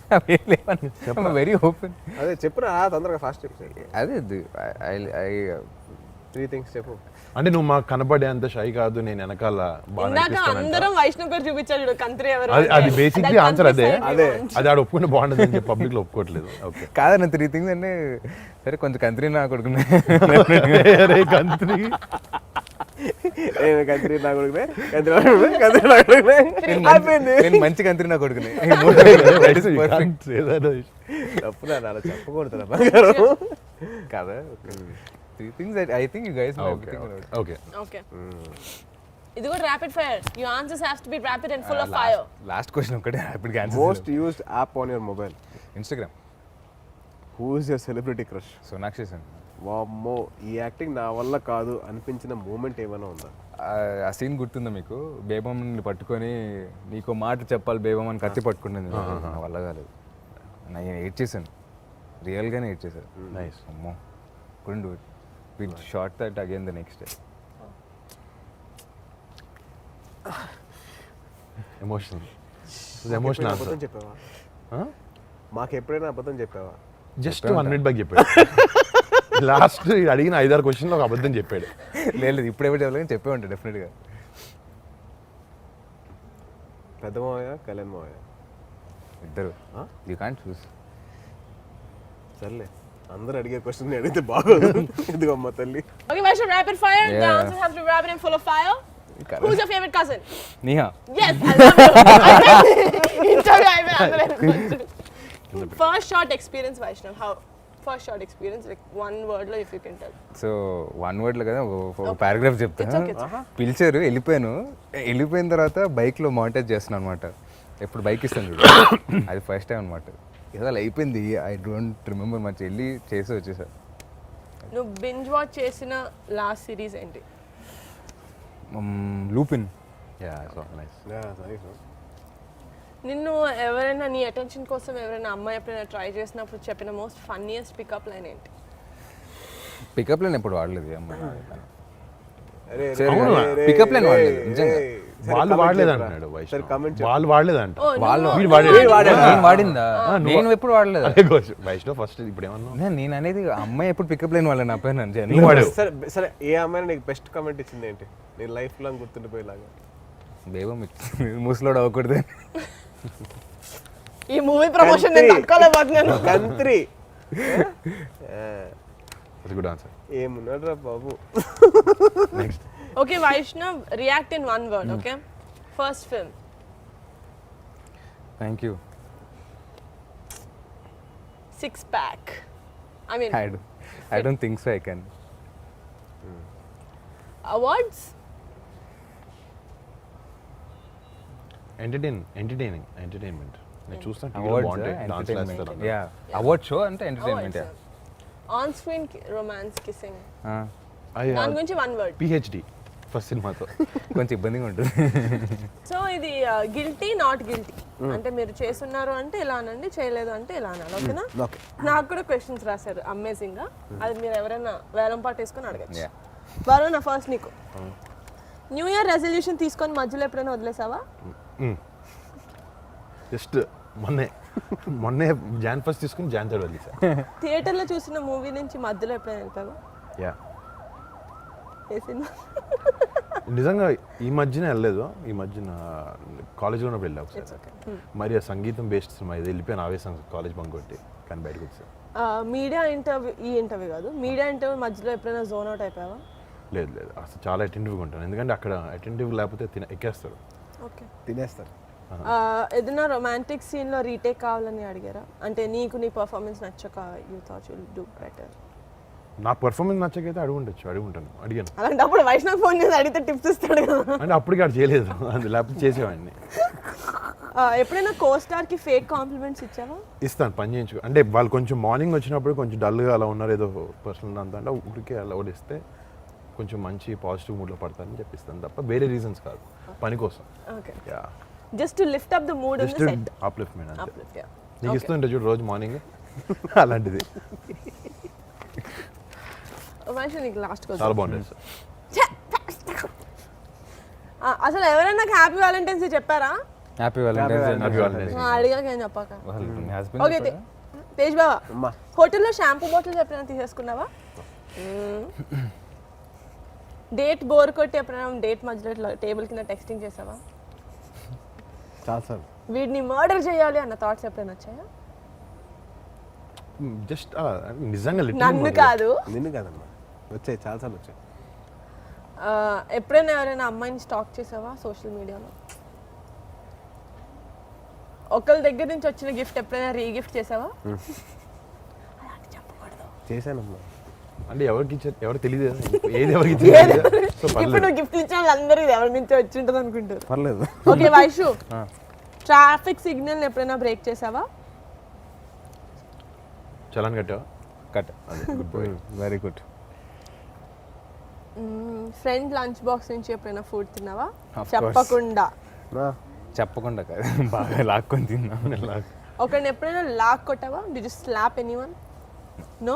Very open. అదే చెప్పురా తొందరగా, ఫాస్ట్ చెప్పు. అదే 3 things చెప్పు. అంటే నువ్వు మాకు కనపడేంత షై కాదు, నేను వెనకాల బాగా ఇందాక అనిపిస్తానంట. అందరం వైష్ణవ్ గారు చూపించారు చూడు కంత్రి ఎవరు అది బేసిక్లీ ఆన్సర్ అదే. అదే. అది ఆడ ఒప్పుకుంటే బాగుంటుంది అని చెప్పి పబ్లిక్ లో ఒప్పుకోవట్లేదు. ఓకే కాదన్న 3 things అంటే సరే కొంచెం కంత్రి నా కొడుకున్నా. కంత్రి కంత్రి నా కొడుకునే కంత్రి నా కొడుకునే అయిపోయింది. నేను మంచి కంత్రి నా కొడుకునే తప్పు నా అలా చెప్పకూడదు బంగారం కదా. 3 things that I think you guys know everything about. Okay okay ఇది కూడా rapid fire. Your answers have to be rapid and full of fire. Last question ఒకటే ఇప్పుడు answer. Most used app on your mobile. Instagram. Who is your celebrity crush? Sonakshi Sen. వామ్మో ఈ acting నా వల్ల కాదు అనిపించిన మూమెంట్ ఏమైనా ఉందా? ఆ సీన్ గుర్తుందా మీకు? బేబమ్మని పట్టుకొని నీకు మాట చెప్పాలి బేబమ్ అని కత్తి పట్టుకున్నది నా వల్ల కాలేదు. నేను ఎయిట్ చేశాను, రియల్గానే ఎయిట్ చేశాను. నైస్. అమ్మో couldn't do it. We shot that again the next day. Emotional ఎప్పుడైనా ఆన్సర్. అబద్ధం చెప్పావా? మాకు ఎప్పుడైనా అబద్ధం చెప్పావా? జస్ట్ 1 minute బ్యాక్ చెప్పాడు. లాస్ట్ అడిగిన 5-6 క్వశ్చన్లో ఒక అబద్ధం చెప్పాడు. లేదు ఇప్పుడు ఎవరు చెప్పలేదు, చెప్పే ఉంటాడు డెఫినెట్గా. పెద్ద మావయ్య కళ్యాణ్ మావయ్య ఇద్దరు. యూ కాంట్ చూస్. సర్లే అందరూ అడిగే క్వశ్చన్ అడిగితే బాగోదు. ఎందుకు అమ్మ తల్లి. Okay, Vaishnav, rapid fire. The Yeah. answers have to be rapid and full of fire. Who's your favorite cousin? Neha. Yes, I love you. Interview అయిపోయింది. First shot experience, Vaishnav. How? First shot experience, like one word lo if you can tell. So 1 word లో కదా ఒక paragraph చెప్తా. It's okay, it's okay. పిలిచారు, వెళ్ళిపోయిన తర్వాత బైక్లో monitor చేస్తున్నాను అనమాట. ఎప్పుడు బైక్ ఇస్తాను చూడు, అది ఫస్ట్ టైం అనమాట. ఏదో అలా అయిపోయింది. I don't remember much. వెళ్ళి చేసి వచ్చేసా. నువ్వు బింజ్ వాచ్ చేసిన లాస్ట్ సిరీస్ ఏంటి? లూపిన్. Yeah so nice. నిన్ను ఎవరైనా నీ అటెన్షన్ కోసం ఎవరైనా అమ్మాయి ఎప్పుడైనా ట్రై చేసినప్పుడు చెప్పిన మోస్ట్ ఫన్నీయెస్ట్ పికప్ లైన్ ఏంటి? పికప్ లైన్ ఎప్పుడు వాడలేదు అమ్మాయి. అరే పికప్ లైన్ వాడలేదు నిజంగా. వాళ్ళు వాడలేదు అంటున్నాడు సరే వైష్ణవ్. కమెంట్ వాళ్ళు వాడలేదంట. Oh, వాళ్ళు వీడు వాడాడు. నేను వాడిందా? నేను ఎప్పుడు వాడలేదు. అదే క్వశ్చన్. వైష్ణవ్ ఫస్ట్ ఇప్పుడు ఏమన్నా నేను అనేది అమ్మాయి ఎప్పుడు పికప్ లైన్ వాళ్ళ నా పైన నువ్వు వాడావు. సరే సరే ఏ అమ్మాయి నీకు బెస్ట్ కమెంట్ ఇచ్చింది ఏంటి? నేను లైఫ్ లాంగ్ గుర్తుండిపోయేలాగా. బేబం ముసలోడు అవ్వకూడదు. ఈ మూవీ ప్రమోషన్ నేను తట్టుకోలేకపోతున్నాను. కంత్రి గుడ్ ఆన్సర్. ఏమున్నాడు రా బాబు. Next. Okay, Vaishnav, react in one word, okay? First film. Thank you. Six pack. I mean, I don't think so I can. awards? Entertainment. నేను చూస్తాను టీవీలో Awards, బాగుంటాయి, డాన్స్ entertainment. చేస్తారు. Yeah. Award show అంటే entertainment. Awards. On-screen romance, kissing. అయ్యా దాని గురించి one word. PhD first సినిమాతో. కొంచెం ఇబ్బందిగా ఉంటుంది. సో ఇది గిల్టీ నాట్ గిల్టీ అంటే మీరు చేస్తున్నారు అంటే ఇలా అనండి, చేయలేదు అంటే ఇలా అనాలి. ఓకేనా? ఓకే. నాకు కూడా క్వశ్చన్స్ రాశారు అమేజింగ్ గా. అది మీరు ఎవరైనా వేలం పాటు వేసుకొని అడగచ్చు. Yeah. బారు నా ఫస్ట్ నీకు. న్యూ ఇయర్ రెజల్యూషన్ తీసుకొని మధ్యలో ఎప్పుడైనా వదిలేసావా? జస్ట్ మొన్నే జాన్ ఫస్ట్ తీసుకుని జాన్ థర్డ్ వెళ్ళి సార్. థియేటర్లో చూసిన మూవీ నుంచి మధ్యలో ఎప్పుడైనా వెళ్తావా? యా ఏ సినిమా? నిజంగా ఈ మధ్యన వెళ్ళలేదు. ఈ మధ్యన కాలేజ్లో ఉన్నప్పుడు వెళ్ళా ఒకసారి. మరి ఆ సంగీతం బేస్డ్ సినిమా ఇది వెళ్ళిపోయిన ఆవేశం కాలేజ్ బంక్ కొట్టి కానీ బయటకు వచ్చాను. మీడియా ఇంటర్వ్యూ, ఈ ఇంటర్వ్యూ కాదు, మీడియా ఇంటర్వ్యూ మధ్యలో ఎప్పుడైనా జోన్ అవుట్ అయిపోయావా? లేదు అసలు చాలా అటెంటివ్గా ఉంటాను. ఎందుకంటే అక్కడ అటెంటివ్ లేకపోతే ఎక్కేస్తారు, ఓకే, తినేస్తారు. ఏదైనా రొమాంటిక్ సీన్లో రీటేక్ కావాలని అడిగారా? అంటే నీకు నీ పర్ఫార్మెన్స్ నచ్చక you thought you will do better. నా పర్ఫార్మెన్స్ నచ్చకైతే అడుగుంటాను. అడిగాను. అలాంటప్పుడు వైష్ణవ్ ఫోన్ చేసి అడిగితే టిప్స్ ఇస్తాడు కదా. అంటే అప్పటికి అక్కడ చేయలేదు, అది లేకపోతే చేసేవాడిని. ఎప్పుడైనా కోస్టార్కి ఫేక్ కాంప్లిమెంట్స్ ఇచ్చావా? ఇస్తాను, పని చేయించు. అంటే వాళ్ళు కొంచెం మార్నింగ్ వచ్చినప్పుడు కొంచెం డల్గా అలా ఉన్నారు, ఏదో పర్సనల్ అంతా అంటే ఊరికే అలా ఓడిస్తే కొంచెం మంచి పాజిటివ్ మూడ్లో పడతానని చెప్పిస్తాను తప్ప వేరే రీజన్స్ కాదు, పని కోసం. Okay, yeah, just to lift up the mood in the set. Upliftment అంతే. Uplift, yeah. నీకు ఇస్తుంటే చూడు రోజు మార్నింగ్ అలాంటిది వైష్ణవ్ నీకు లాస్ట్ చాలా క్వశ్చన్. బాగుంటుంది సార్. అసలు ఎవరైనా నాకు హ్యాపీ వ్యాలంటైన్స్ డే చెప్పారా? Happy Valentine's Happy Valentine's Day. అడిగాక ఏం చెప్పాక. హస్బెండ్ ఓకే, తేజ్ బావా, అమ్మా హోటల్లో షాంపూ బాటిల్స్ ఎప్పుడైనా తీసేసుకున్నావా? డేట్ బోర్ కొట్టి ఎప్పుడైనా డేట్ మధ్యలో ఇట్లా టేబుల్ కింద టెక్స్టింగ్ చేసావా? చాలా సార్. వీడిని మర్డర్ చేయాలి అన్న థాట్స్ ఎప్పుడైనా వచ్చాయా? జస్ట్ నిజంగా నన్ను కాదు. నిన్ను కాదమ్మా, వచ్చాయి చాలాసార్లు వచ్చాయి. ఎప్పుడైనా ఎవరైనా అమ్మాయిని స్టాక్ చేసావా సోషల్ మీడియాలో? ఒకళ్ళ దగ్గర నుంచి వచ్చిన గిఫ్ట్ ఎప్పుడైనా రీగిఫ్ట్ చేసావా? అలాంటి చెప్పకూడదు. చేశానమ్మా. అంటే ఎవరికి ఇచ్చారు ఎవరు తెలియదు ఏది ఎవరికి ఇచ్చారు సో ఇప్పుడు నువ్వు గిఫ్ట్ ఇచ్చిన వాళ్ళందరూ ఇది ఎవరి నుంచి వచ్చి ఉంటుంది అనుకుంటారు. పర్లేదు. ఓకే వైషు, ట్రాఫిక్ సిగ్నల్ ఎప్పుడైనా బ్రేక్ చేసావా? చలాన్ కట్టావా? కట్ అదే good boy. Very good. Friend lunch box నుంచి ఎప్పుడైనా ఫుడ్ తిన్నావా? Of course. చెప్పకుండా. చెప్పకుండా కాదు, బాగా లాక్కొని తిన్నాం. ఒకరిని ఎప్పుడైనా లాక్ కొట్టావా? Did you slap anyone? No?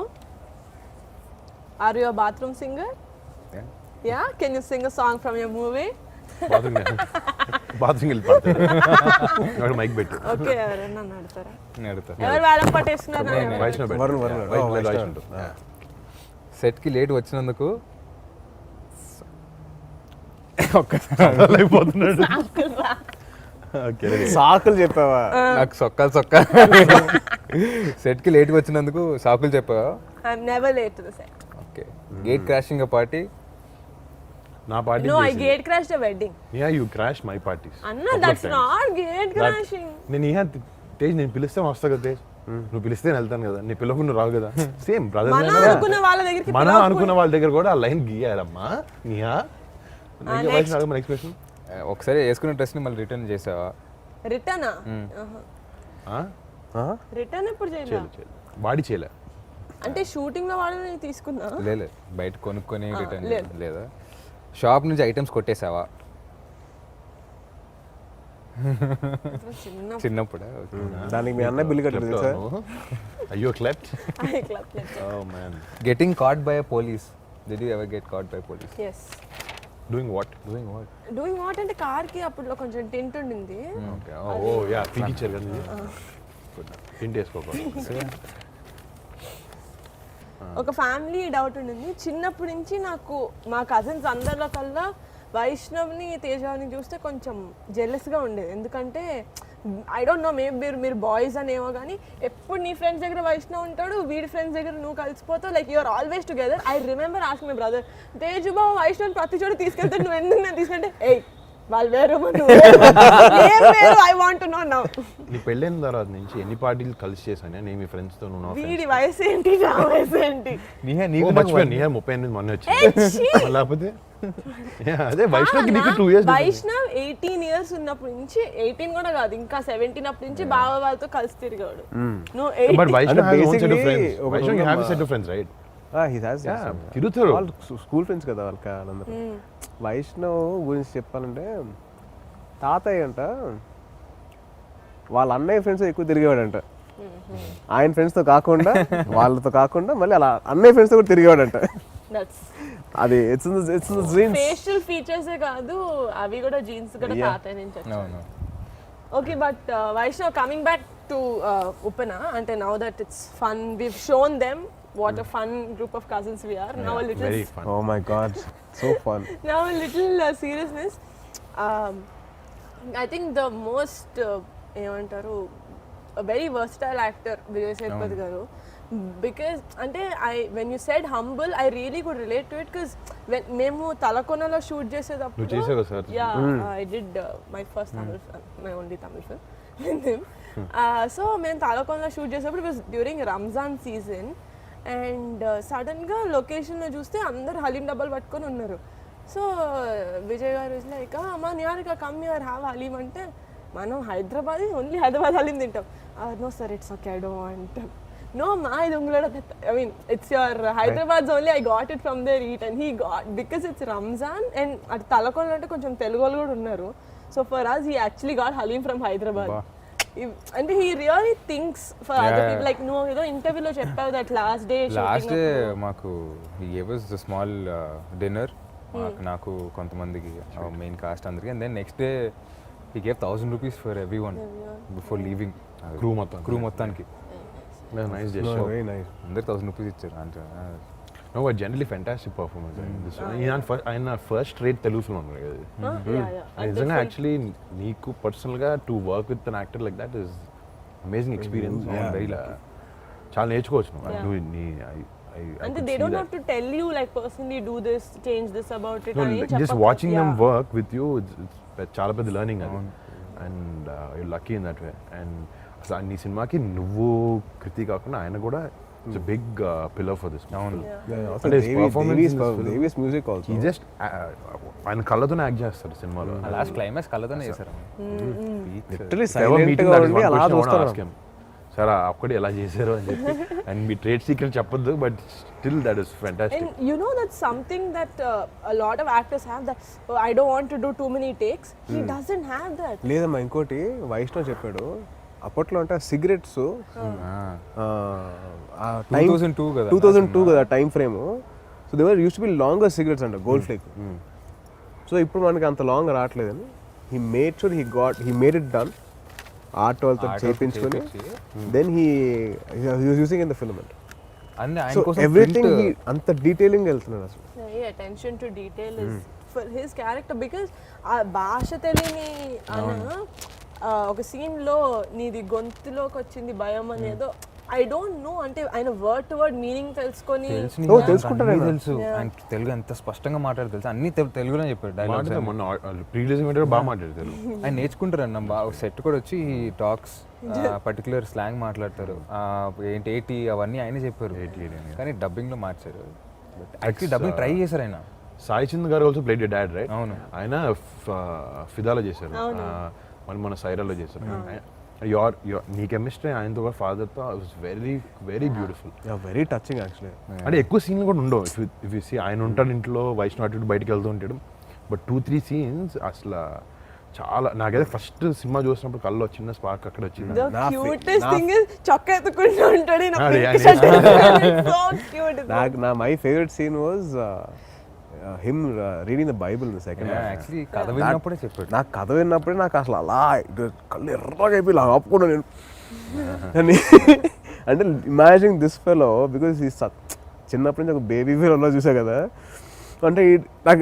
Are you a bathroom singer? Yeah? Can you sing a song from your movie? Bathroom వెళ్ళి పడతారు మైక్ పెట్టి. ఓకే, ఎవరైనా నడతారా? నడుతా ఎవరు వేలం పట్టేస్తున్నారు? వైష్ణవ్ వరుణ్, వరుణ్. వైష్ణవ్ సెట్కి లేట్ వచ్చినందుకు అయిపోతున్నాడు. సాకులు చెప్పావా? నాకు సొక్కాలు సెట్కి లేట్గా వచ్చినందుకు సాకులు చెప్పావా? I'm never late to the set. Okay. Gate crashing party. నా party No, I gate crashed a wedding. Yeah, you crashed my parties. Anna, that's not gate crashing. నేను తేజ్ నేను పిలిస్తే వస్తా కదా తేజ్, నువ్వు పిలిస్తే నేను వెళ్తాను కదా, నీ పిల్లకు నువ్వు రావు కదా. సేమ్ బ్రదర్ మనం అనుకున్న వాళ్ళ దగ్గరికి మనం అనుకున్న వాళ్ళ దగ్గర కూడా ఆ లైన్ గీయాలమ్మా. నియా ఎక్స్ప్రెషన్ ఒకసారి వేసుకున్న డ్రెస్ని మళ్ళీ రిటర్న్ చేసావా? రిటర్నా? రిటర్న్ ఎప్పుడు చేయలేదు. బాడీ చేయలే అంటే షూటింగ్ లో వాళ్ళని తీసుకున్నా? లేదు, బయట కొనుక్కొని రిటర్న్ లేదా? షాప్ నుంచి ఐటమ్స్ కొట్టేసావా? చిన్నప్పుడు. దానికి మీ అన్న బిల్లు కట్టలేదు సార్. అయ్యో క్లెప్ట్. Oh man. Getting caught by a police. Did you ever get caught by police? Yes. Doing what? Doing what అంటే కార్ కి అప్పుడు కొంచెం టింట్ ఉండింది. Okay. Oh yeah, పీకిచ్చారు కదా. టింట్ వేసుకోకూడదు. ఒక ఫ్యామిలీ డౌట్ ఉండింది చిన్నప్పటి నుంచి నాకు. మా కజిన్స్ అందరిలో కల్లా వైష్ణవ్ని తేజాని చూస్తే కొంచెం జెలస్గా ఉండేది. ఎందుకంటే ఐ డోంట్ నో, మేబీ మీరు బాయ్స్ అనేమో కానీ ఎప్పుడు నీ ఫ్రెండ్స్ దగ్గర వైష్ణవ్ ఉంటాడు, వీడి ఫ్రెండ్స్ దగ్గర నువ్వు కలిసిపోతావు. Like you're always together. I remember ask my brother, Teju బాబు వైష్ణవ్ ప్రతి చోట తీసుకెళ్తాడు, నువ్వు ఎందుకు నేను తీసుకుంటే ఏయ్ వాళ్ళు వేరు I want to no now. నీ పెళ్ళైన తర్వాత నుంచి ఎన్ని పార్టీలు కలిసి చేశాను నేను మీ ఫ్రెండ్స్ తో? వీడి వయసు ఏంటి, నా వయసు ఏంటి? మర్చిపోయాను. 38 మొన్న వచ్చింది లేకపోతే అదే వైష్ణవ్ నీకు 2 years. వైష్ణవ్ 18 years ఉన్నప్పటి నుంచి, 18 కూడా కాదు ఇంకా 17 అప్పటి నుంచి బావ వాళ్ళతో కలిసి తిరిగాడు. నువ్వు 18. But Vaishnav has own set of friends. ఒక Vaishnav you have a set of friends, right? తిరుగుతారు వాళ్ళు స్కూల్ ఫ్రెండ్స్ కదా వాళ్ళందరూ. వైష్ణవ్ గురించి చెప్పాలంటే తాతయ్య అంట వాళ్ళ అన్నయ్య ఫ్రెండ్స్ ఎక్కువ తిరిగేవాడంట. ఆయన ఫ్రెండ్స్తో కాకుండా వాళ్ళతో కాకుండా మళ్ళీ అలా అన్నయ్య ఫ్రెండ్స్తో కూడా తిరిగేవాడంట. అది ఫేషియల్ ఫీచర్స్ కాదు, అవి కూడా జీన్స్ కూడా తాతయ్య నుంచి వచ్చాయి. Okay, but Vaishnav coming back to Upana, అంటే now that it's fun, we've shown them what a fun group of cousins we are. Now a little very fun. Oh my god, so fun. Now a little seriousness. I think the most ఏమంటారు a very versatile actor Vijay Sethupathi garu, because అంటే when you said humble, I really could relate to it, because when మేము తలకొనలో shoot చేసేటప్పుడు నువ్వు చేసావు sir? I did my first Tamil film, my only Tamil film with him. So మేము తలకొనలో shoot చేసేటప్పుడు it was during Ramzan season, and సడన్గా లొకేషన్లో చూస్తే అందరు హలీం డబ్బాలు పట్టుకొని ఉన్నారు. సో విజయ్ గారు ఇస్ లైక్ అమ్మా Niharika come here have haleem అంటే, మనం హైదరాబాద్ ఓన్లీ హైదరాబాద్ హలీం తింటాం. No sir it's okay I don't want. No మా ఇది ఉంగళ I mean it's your Hyderabad only, I got it from there eat. And he got, because it's Ramzan and అటు తలకొండ అంటే కొంచెం తెలుగు వాళ్ళు కూడా ఉన్నారు. So for us he actually got haleem from Hyderabad. అంటే he really thinks for other people. Like నువ్వు ఏదో ఇంటర్వ్యూలో చెప్పావు దట్ లాస్ట్ డే మాకు he gave us a small dinner, నాకు కొంతమందికి మెయిన్ కాస్ట్ అందరికి. And then next day he gave 1000 rupees for everyone before leaving. Crew మొత్తానికి. Nice gesture. Very nice. అందరికి 1000 rupees ఇచ్చారు అంటే. No, but generally fantastic performance. ఆయన first rate Telugu film అన్నారు కదా. నిజంగా యాక్చువల్లీ నీకు పర్సనల్గా to work with an actor like that is amazing experience. Very lucky. చాలా నేర్చుకోవచ్చు నువ్వు. అంటే they don't have to tell you like personally do this, change this about it. అని జస్ట్ చెప్పక్కర్లేదు. Watching them Yeah. Work with you చాలా పెద్ద learning అది and you lucky in that way and అసలు నీ సినిమాకి నువ్వు కృతి కాకుండా ఆయన కూడా it's big pillar for this అవును. అంటే his performance in this film, Devi's music also. he just ఆయన కళ్ళతోనే యాక్ట్ చేస్తాడు సినిమాలో లాస్ట్ క్లైమాక్స్ కళ్ళతోనే చేశారు. Literally If ever silent meeting గా that is ఉండి one అలా question I wanna చూస్తారు. ask him. సార్ అక్కడే ఎలా చేశారు అని చెప్పి అండ్ మీ ట్రేడ్ సీక్రెట్ చెప్పొద్దు but still that is fantastic And you know that's something that a lot of actors have, that I don't want to do too many takes. He doesn't have that. లేదమ్మా ఇంకోటి వైష్ణవ్ చెప్పాడు అప్పట్లో అంటే cigarettes 2002 కదా. 2002 కదా time frame. So they were use to be longer cigarettes అంట gold flake. So ఇప్పుడు మనకి అంత లాంగ్ రావట్లేదని he made sure he made it done art వాళ్ళతో చేయించుకొని then he using in the film. అన్ని ఆయన సో కోసం ఎవ్రీథింగ్ అంత డీటెయిలింగ్ వెళ్తున్నాడు అసలు. Yeah, attention to detail is for his character, because ఆ భాష తెలియని ఆయన ఒక సీన్ లో నీది గొంతులోకి వచ్చింది భయం అనేదో ఐ డోంట్ నో, అంటే ఆయన వర్డ్ టు వర్డ్ మీనింగ్ తెలుసుకొని తెలుసుకుంటారు ఆయన. తెలుసు ఆయన తెలుగు ఎంత స్పష్టంగా మాట్లాడు తెలుసు, అన్ని తెలుగులో చెప్పాడు డైలాగ్స్. మొన్న ప్రీవియస్ బాగా మాట్లాడతారు ఆయన నేర్చుకుంటారు బాగా. సెట్ కూడా వచ్చి టాక్స్ పర్టికులర్ స్లాంగ్ మాట్లాడతారు. ఏంటి 80 అవన్నీ ఆయనే చెప్పారు, కానీ డబ్బింగ్ లో మార్చారు. యాక్చువల్లీ డబ్బింగ్ ట్రై చేశారు ఆయన. సాయి చంద్ గారు ఆల్సో ప్లేడ్ డాడ్ రైట్. అవును. ఆయన ఫిదాలో చేశారు, మళ్ళీ మన సైరాలో చేశారు. నీ కెమిస్ట్రీ ఆయనతో కూడా ఫాదర్తో was very very beautiful, very touching actually. అంటే ఎక్కువ సీన్లు కూడా ఉండవు. ఇఫ్ యూ సీ ఆయన ఉంటాడు ఇంట్లో, వైష్ణవ్ అటు బయటకు వెళ్తూ ఉంటాడు, బట్ 2-3 సీన్స్ అసలు చాలా నాకైతే ఫస్ట్ సినిమా చూసినప్పుడు కళ్ళు చిన్న స్పార్క్ అక్కడ వచ్చింది. the cutest thing is చొక్కా ఎత్తుకుంటూ ఉంటాడు in a అదే, pink అదే. shirt. It's so cute. నా my favourite scene was him reading the Bible the second. Actually కథ విన్నప్పుడే చెప్పాడు. నాకు కథ విన్నప్పుడే నాకు అసలు అలా కళ్ళు ఎర్రగా అయిపోయి ఇలా ఆపుకున్నా నేను. అంటే ఇమాజిన్ దిస్ ఫెలో బికాస్ ఈ చిన్నప్పటి నుంచి ఒక బేబీ ఫెలో చూసా కదా, అంటే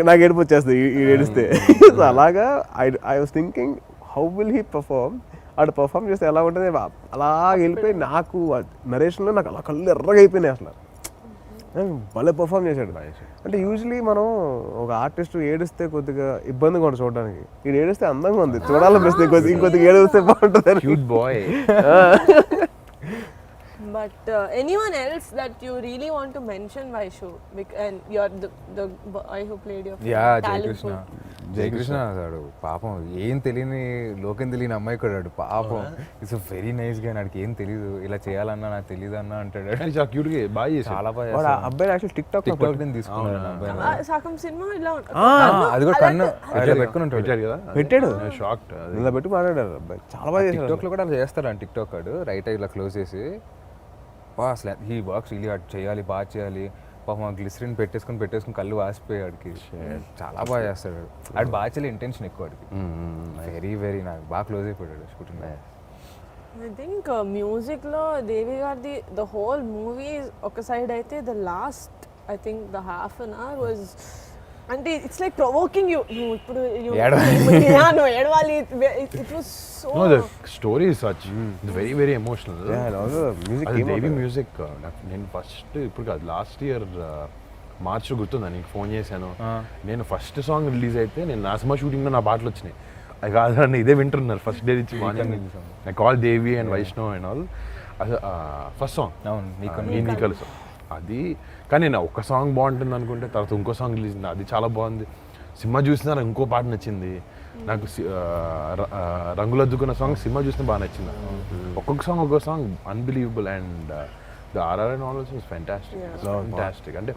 నాకు ఏడుపు వచ్చేస్తుంది ఈ ఏడిస్తే. సో అలాగా I was thinking how will he perform. అటు పర్ఫార్మ్ చేస్తే ఎలా ఉంటుంది, అలా వెళ్ళిపోయి నాకు నరేషన్లో నాకు అలా కళ్ళు ఎర్రగా అయిపోయినాయి అసలు. భలే పర్ఫామ్ చేశాడు. అంటే యూజువలీ మనం ఒక ఆర్టిస్ట్ ఏడిస్తే కొద్దిగా ఇబ్బందిగా ఉంటుంది చూడడానికి, ఇది ఏడిస్తే అందంగా ఉంది చూడాలనిపిస్తుంది, ఇంకొద్దిగా ఏడిస్తే బాగుంటుంది. Cute boy. But anyone else that you really want to mention, Vaishu, and you're the boy who played your Jayakrishna. Jayakrishna అన్నాడు పాపం, ఏం తెలియని లోకం తెలియని అమ్మాయి కూడా పాపం. ఇట్స్ వెరీ నైస్ గా, నాకు ఏం తెలీదు, ఇలా చేయాలన్నా నాకు తెలియదు అన్న అంటాడు. చాలా క్యూట్ గా బాగా చేశాడు. చాలా బాగా అబ్బాయి యాక్చువల్ టిక్ టాక్ నేను తీసుకున్నాను అబ్బాయి. సగం సినిమా ఇలా అది కూడా కన్ను అలా పెట్టుకుని ఉంటాడు పెట్టాడు కదా, పెట్టాడు షాక్డ్. ఇలా పెట్టి మాట్లాడారు అబ్బాయి, చాలా బాగా టిక్ చేశాడు. టాక్ లో కూడా అలా చేస్తాడు టిక్ టాక్ వాడు. రైట్ ఇలా క్లోజ్ చేసి అసలు హీ వర్క్స్ రియలీ హార్డ్, చేయాలి బాగా చేయాలి. పాపం గ్లిసరిన్ పెట్టేసుకుని కళ్ళు వాసిపోయాడికి. చాలా బాగా చేస్తాడు ఆడు. బాగా చేయాలి ఇంటెన్షన్ ఎక్కువ వాడికి. వెరీ వెరీ నాకు బాగా క్లోజ్ అయిపోయాడు షూటింగ్. ఐ థింక్ మ్యూజిక్లో దేవి గారిది ద హోల్ మూవీ ఒక సైడ్ అయితే, the last I think the half an hour was, అంటే ఇట్స్ లైక్ ప్రొవోకింగ్ యూ, నువ్వు ఇప్పుడు నువ్వు ఏడవాలి. It was so No, the story is such, it's very very emotional. Yeah, and also the music అది came out Devi of it. Music నేను first ఇప్పుడు కాదు last year March గుర్తుందా నీకు ఫోన్ చేశాను. నేను ఫస్ట్ సాంగ్ రిలీజ్ అయితే నేను నా సినిమా షూటింగ్లో నా పాటలు వచ్చినాయి. అది కాదు ఇదే వింటున్నారు ఫస్ట్ డే నుంచి. I call Devi and Vaishnav and all. అది ఫస్ట్ సాంగ్ నీ కలుసు అది. కానీ నేను ఒక సాంగ్ బాగుంటుంది అనుకుంటే తర్వాత ఇంకో సాంగ్ రిలీజ్ అయింది, అది చాలా బాగుంది. సినిమా చూసినా నాకు ఇంకో పాట నచ్చింది. నాకు రంగులద్దుకున్న సాంగ్ సినిమా చూస్తే బాగా నచ్చింది. ఒక్కొక్క song unbelievable and the RR and all also fantastic. అంటే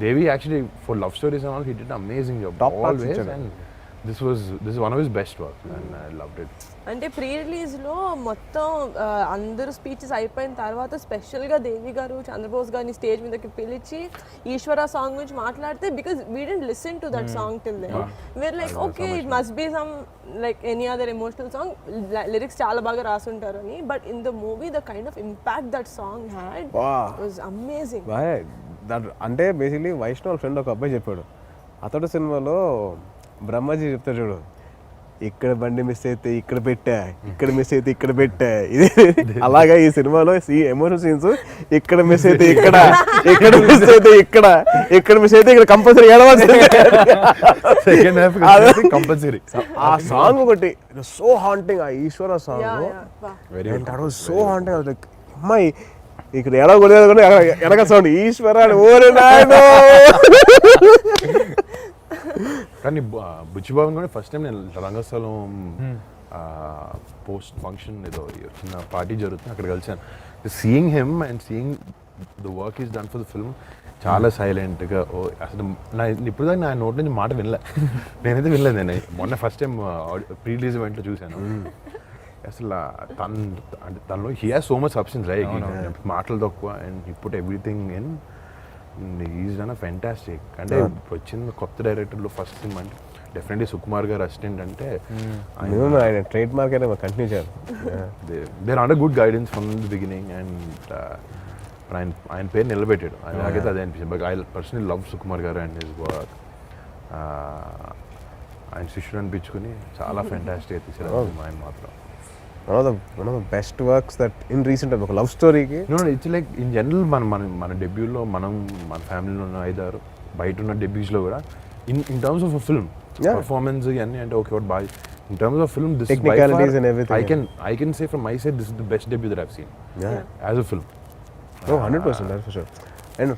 Devi actually for love stories and all he did amazing job always. And this one of his best work and I loved it. అంటే pre రిలీజ్లో మొత్తం అందరూ speeches అయిపోయిన తర్వాత స్పెషల్గా దేవి గారు చంద్రబోస్ గారిని స్టేజ్ మీదకి పిలిచి ఈశ్వర సాంగ్ గురించి మాట్లాడితే, because we didn't listen to that song till then, we are like okay it must be some like any other emotional song, lyrics చాలా బాగా రాసుంటారు అని. But in the movie the kind of impact that song had was amazing. అంటే basically Vaishnav friend ఒక అబ్బాయి చెప్పాడు, అతడు సినిమాలో బ్రహ్మాజీ చెప్తాడు చూడు, ఇక్కడ బండి మిస్ అయితే ఇక్కడ పెట్టా, ఇక్కడ మిస్ అయితే ఇక్కడ పెట్టా. ఇది అలాగా ఈ సినిమాలో ఎమోషనల్ సీన్స్ ఇక్కడ మిస్ అయితే ఇక్కడ, ఇక్కడ మిస్ అయితే ఇక్కడ, ఇక్కడ మిస్ అయితే ఇక్కడ కంపల్సరీ ఏడవలసిందే. Second half compulsory. ఆ సాంగ్ ఒకటి సో హాంటింగ్, ఆ Eeshwara song very so haunting. Like అమ్మాయి ఇక్కడ ఎడగొలేదు కూడా ఎనక సౌండ్ ఈశ్వర ఓరే నాయనో. కానీ బుచ్చిబాబు కూడా ఫస్ట్ టైం నేను రంగస్థలం పోస్ట్ ఫంక్షన్ ఏదో చిన్న పార్టీ జరుగుతుంది అక్కడ కలిసాను. Seeing him and seeing the work is done for the film చాలా సైలెంట్గా. అసలు నా ఇప్పుడు దాకా నా నోట్ నుంచి మాట వినలే, నేనైతే వినలేదు. నేను మొన్న ఫస్ట్ టైం ప్రీ రిలీజ్ ఈవెంట్లో చూశాను. అసలు తనలో he has so much substance right, మాటలు తక్కువ and he put everything in. Is done a fantastic. అంటే వచ్చిన కొత్త డైరెక్టర్లో ఫస్ట్ సినిమా అంటే డెఫినెట్లీ సుకుమార్ గారు అసిస్టెంట్ అంటే ఆయన ట్రేడ్ మార్క్ అయితే కంటిన్యూ చేయాలి. There under good guidance from the beginning and ఆయన పేరు నిలబెట్టాడు. నాకైతే అదే అనిపించింది. But I personally love Sukumar garu and his work. ఆయన శిష్యుడు అనిపించుకుని చాలా ఫెంటాస్టిక్గా తీసారు ఆయన మాత్రం. one of the best works that in recent time, ఒక లవ్ స్టోరీకి ఇట్స్ లైక్ ఇన్ జనరల్ మన డెబ్యూలో మన ఫ్యామిలీలో ఉన్న 5-6 బయట ఉన్న డెబ్యూస్లో కూడా in terms of film performance ఇవన్నీ అంటే okay boy. In terms of film this technicalities and everything, I can say from my side this is the best debut that I've seen as a film. 100% that's for sure. And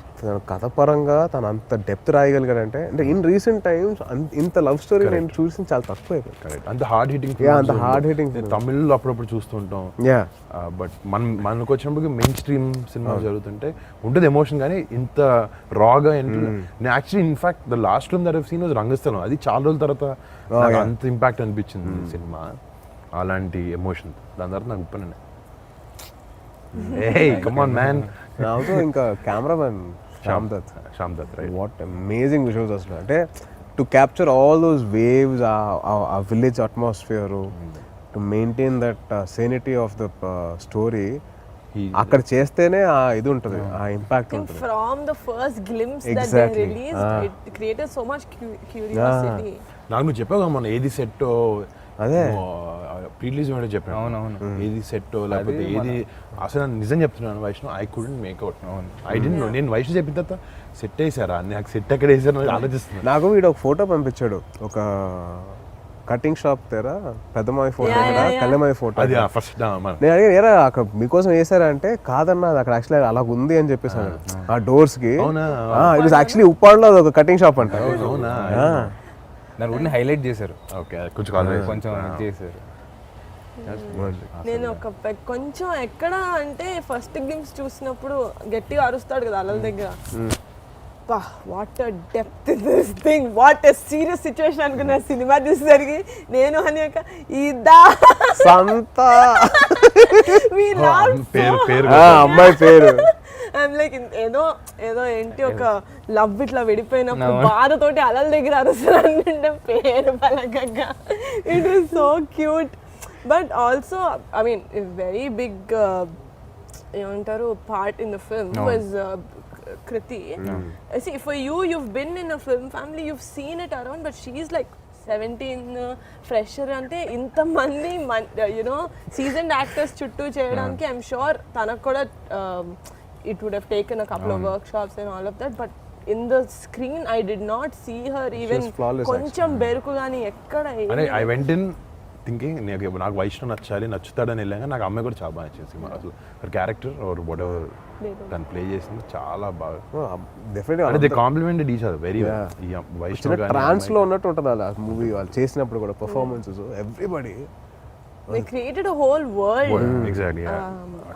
కథ పరంగా తను అంత depth రాయగలిగాడంటే, అంటే in recent times ఇంత love story నేను చూసి చాలా తక్కువ అయిపోయింది. కరెక్ట్. అంత హార్డ్ హిట్టింగ్, అంత హార్డ్ హిట్టింగ్ తమిళ్లో అప్పుడప్పుడు చూస్తుంటాం. బట్ మనకు వచ్చినప్పుడు మెయిన్ స్ట్రీమ్ సినిమా జరుగుతుంటే ఉంటుంది ఎమోషన్, కానీ ఇంత రాగా నేను actually in fact the last film that I've seen was Rangasthalam. అది చాలా రోజుల తర్వాత అంత ఇంపాక్ట్ అనిపించింది సినిమా, అలాంటి ఎమోషన్. దాని తర్వాత నాకు ఉప్పనండి. Hey, come on, man. Also, ఇంకా cameraman Shyam Dutt right, what amazing visuals అసలు. అంటే to capture all those waves, ఆ village atmosphere, to maintain that sanity of the story అక్కడ చేస్తేనే ఆ ఇది ఉంటుంది, ఆ ఇంపాక్ట్ ఉంటుంది. From the first glimpse that they released it created so much curiosity. నాకు నువ్వు చెప్పావు మన ఏది సెట్ అదే ప్రీ రిలీజ్ ఏంటో చెప్పాను. అవునవును, ఏది సెట్ లేకపోతే ఏది అసలు నిజం చెప్తున్నాను Vaishnav, I couldn't make out. I didn't know. నేను వైష్ణవ్ చెప్పిన తర్వాత సెట్ వేసారా, నాకు సెట్ ఎక్కడ వేసారు ఆలోచిస్తున్నాను. నాకు వీడు ఒక ఫోటో పంపించాడు, ఒక కటింగ్ షాప్ దగ్గర పెద్దమావి ఫోటో, కళ్యామావి ఫోటో. అది ఫస్ట్ నేను అడిగాను, ఏరా అక్కడ మీకోసం వేసారా అంటే, కాదన్నా అది అక్కడ యాక్చువల్లీ అలా ఉంది అని చెప్పేసాను. ఆ డోర్స్ కి ఇట్ వాస్ యాక్చువల్లీ ఉప్పాడులో అది ఒక కటింగ్ షాప్ అంట. దాని గురించి హైలైట్ చేశారు. ఓకే, కొంచెం చేశారు. నేను ఒక కొంచెం ఎక్కడ అంటే ఫస్ట్ గ్లింప్స్ చూసినప్పుడు గట్టిగా అరుస్తాడు కదా అలల దగ్గర, what a depth this thing, what a serious situation అనుకున్నా. సినిమా చూసేసరికి నేను అని ఒక ఇదా సంత పేరు అమ్మాయి పేరు ఐఎమ్ లైక్ ఏదో ఏదో ఏంటి ఒక లవ్ ఇట్లా విడిపోయినప్పుడు బాధతోటి అలల దగ్గర అరుస్తారంటే పేరు పలకగా. It is so cute. But also I mean very big ఏమంటారు part in the film was Kriti. See, for you, you've been in a film family, you've seen it around, but she's like 17 fresher ante inta mandi seasoned actors chuttu cheyadaniki I'm sure tanaku kuda it would have taken a couple of workshops and all of that, but in the screen I did not see her even koncham beruku gaani ekkada. I went in thinking నాకు వైష్ణవ్ నచ్చుతాడని వెళ్ళాక నాకు అమ్మాయి కూడా చాలా బాగా నచ్చింది. అసలు character or whatever తను ప్లే చేసింది చాలా బాగా. అంటే they complemented each other very well. Vaishnav trance లో ఉన్నట్టు ఉంటుంది అలా మూవీ వాళ్ళు చేసినప్పుడు కూడా performances everybody they created a whole world. Exactly.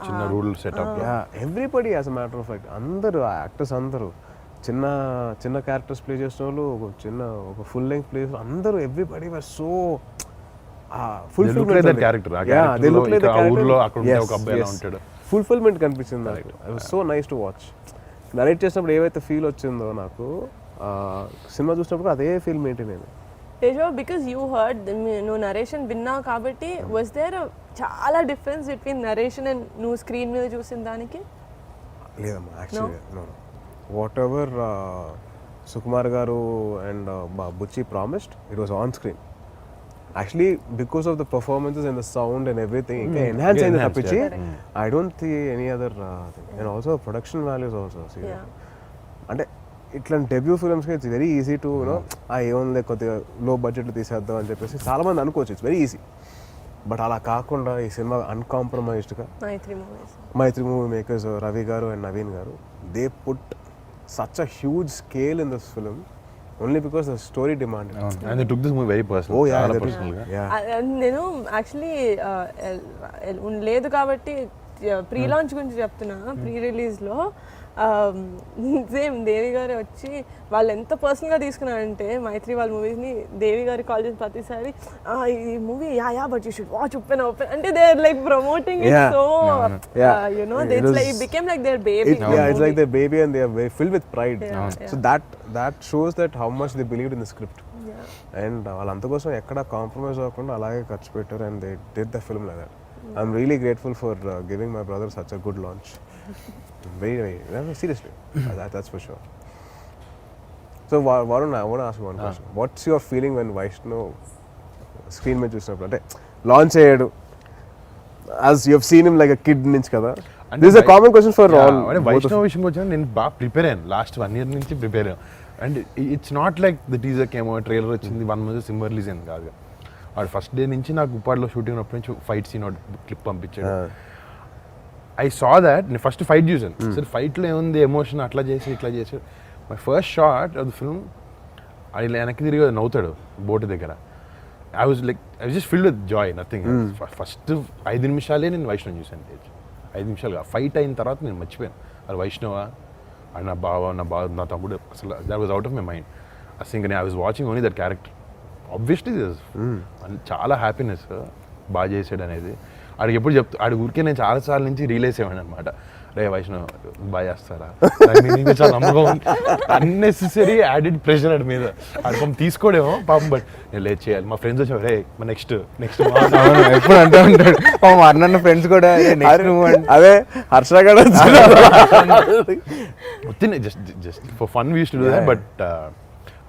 చిన్న rural setup everybody as a matter of fact అందరూ యాక్టర్స్ అందరూ చిన్న చిన్న క్యారెక్టర్స్ ప్లే చేసిన వాళ్ళు, ఒక ఫుల్ లెంగ్త్ ప్లే అందరూ ఎవ్రీబడి వర్ సో ఫుల్ఫిల్మెంట్ కనిపించింది నాకు. It was so nice to watch. Narrate చేసినప్పుడు ఏవైతే ఫీల్ వచ్చిందో నాకు సినిమా చూసినప్పుడు అదే ఫీల్ మెయింటైన్ అయింది. Tejo, because you heard నువ్వు నరేషన్ విన్నావు కాబట్టి was there చాలా డిఫరెన్స్ బిట్వీన్ నరేషన్ అండ్ నువ్వు స్క్రీన్ మీద చూసిన దానికి? లేదమ్మా, actually whatever Sukumar garu and Buchi promised it was on screen. Actually because of the performances and the sound and everything ఇంకా ఎన్హాన్స్ అయింది తప్పించి I don't the any other and also production values also అంటే ఇట్లాంటి debut ఫిల్మ్స్కి it's very easy to you know ఏముంది కొద్దిగా లో బడ్జెట్లో తీసేద్దాం అని చెప్పేసి చాలామంది అనుకోవచ్చు ఇట్స్ వెరీ ఈజీ. బట్ అలా కాకుండా ఈ సినిమా అన్కాంప్రమైజ్డ్గా మైత్రి మూవీ మేకర్స్ రవి గారు అండ్ నవీన్ గారు they put such a huge scale in this film only because the story demand. And they took this movie very personal. Oh, yeah, చాలా that is- personal గా. yeah. నేను actually లేదు కాబట్టి pre launch గురించి చెప్తున్నా. Pre రిలీజ్లో same దేవి గారు వచ్చి వాళ్ళు ఎంత పర్సనల్గా తీసుకున్నారంటే మైత్రి వాళ్ళ మూవీస్ని దేవి గారి కాల్ చేసిన ప్రతిసారి ఈ movie yeah but you should watch open అంటే they are like promoting it so you know they it's like it became like their baby. It's like their baby and they are very filled with pride. So that shows that how much they believed in the script. And వాళ్ళంత కోసం ఎక్కడ compromise అవ్వకుండా అలాగే ఖర్చు పెట్టారు and they did the film like that. I'm really grateful for giving my brother such a good launch. Very seriously. That's for sure. So Varun, I want to ask you one question. What's your feeling when Vaishnav screen మీద చూసినప్పుడు అంటే launch అయ్యాడు as you have seen him like a kid నుంచి కదా? This is a common question for all. అంటే వైష్ణవ్ విషయంకి వచ్చిన నేను బాగా ప్రిపేర్ అయ్యాను లాస్ట్ 1 year నుంచి ప్రిపేర్ అయ్యాను. And it's not like the teaser కేమో ట్రైలర్ వచ్చింది 1 month సినిమా రిలీజ్ అయింది కాదు. వాడు ఫస్ట్ డే నుంచి నాకు ఉప్పాడులో షూటింగ్ ఉన్నప్పటి నుంచి ఫైట్ సీన్ క్లిప్ పంపించాడు. ఐ సా దాట్ నేను ఫస్ట్ ఫైట్ చూసాను. సరే ఫైట్లో ఏముంది ఎమోషన్ అట్లా చేసి ఇట్లా చేసి my first shot of the film అది వెనక్కి తిరిగి నవ్వుతాడు బోటు దగ్గర. I was just filled with Joy nothing. First 5 నిమిషాలే నేను వైష్ణవ్ చూసాను. 5 నిమిషాలుగా ఫైట్ అయిన తర్వాత నేను మర్చిపోయాను అది వైష్ణవ అది నా బావ నా తమ్ముడు అసలు that was out of my mind. అసలు ఇంకా నేను I was watching only that character. Obviously చాలా హ్యాపీనెస్ బాగా చేసాడు అనేది. ఆడికి ఎప్పుడు ఆడి ఊరికే నేను చాలాసార్లు నుంచి రియలైజ్ అయ్యాను అనమాట. రే వైష్ణవ్ బాగా చేస్తారా ఇంకా చాలా నమ్మకం అన్నెసెసరీ యాడెడ్ ప్రెషర్ ఆడి మీద. ఆడి పాపం తీసుకోడేమో పాపం బట్ నేను లేట్ చేయాలి. మా ఫ్రెండ్స్ వచ్చారు రే నెక్స్ట్ ఎప్పుడు అంటూ ఉంటాడు అన్న ఫ్రెండ్స్ కూడా అదే హర్ష గడ just for fun we to do that. But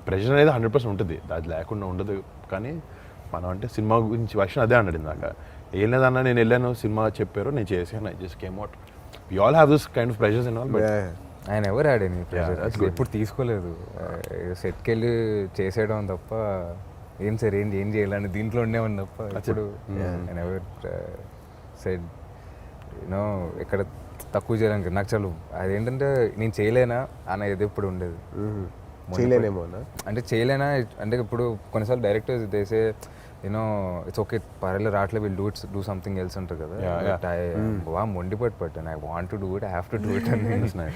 pressure అనేది 100% ఉంటుంది, అది లేకుండా ఉండదు. కానీ మనం అంటే సినిమా గురించి వైష్ణవ్ అదే అన్నాడు ఇందాక. ఏం లేదన్నా నేను వెళ్ళాను సినిమా చెప్పారు నేను చేసాను. I just came out. We all have this kind of pressures and all. But ఆయన ఎవరు ఆడని ఎప్పుడు తీసుకోలేదు. సెట్కి వెళ్ళి చేసేయడం తప్ప ఏం సార్ ఏం చేయాలని దీంట్లో ఉండేవాడిని తప్ప ఇప్పుడు ఆయన ఎవరు సెడ్ యూనో ఎక్కడ తక్కువ చేయాలని నాకు చాలు అదేంటంటే నేను చేయలేనా అన్న ఇది ఎప్పుడు ఉండేది. చేయలేనేమో అంటే చేయలేనా అంటే ఇప్పుడు కొన్నిసార్లు డైరెక్టర్స్ చేసే యూనో ఇట్స్ ఓకే పర్లేదు రావట్లే విల్ డూ సంథింగ్ ఎల్స్ ఉంటుంది కదా. బాగా మొండిపట్టు పట్టాను I want to do it I have to do it అని.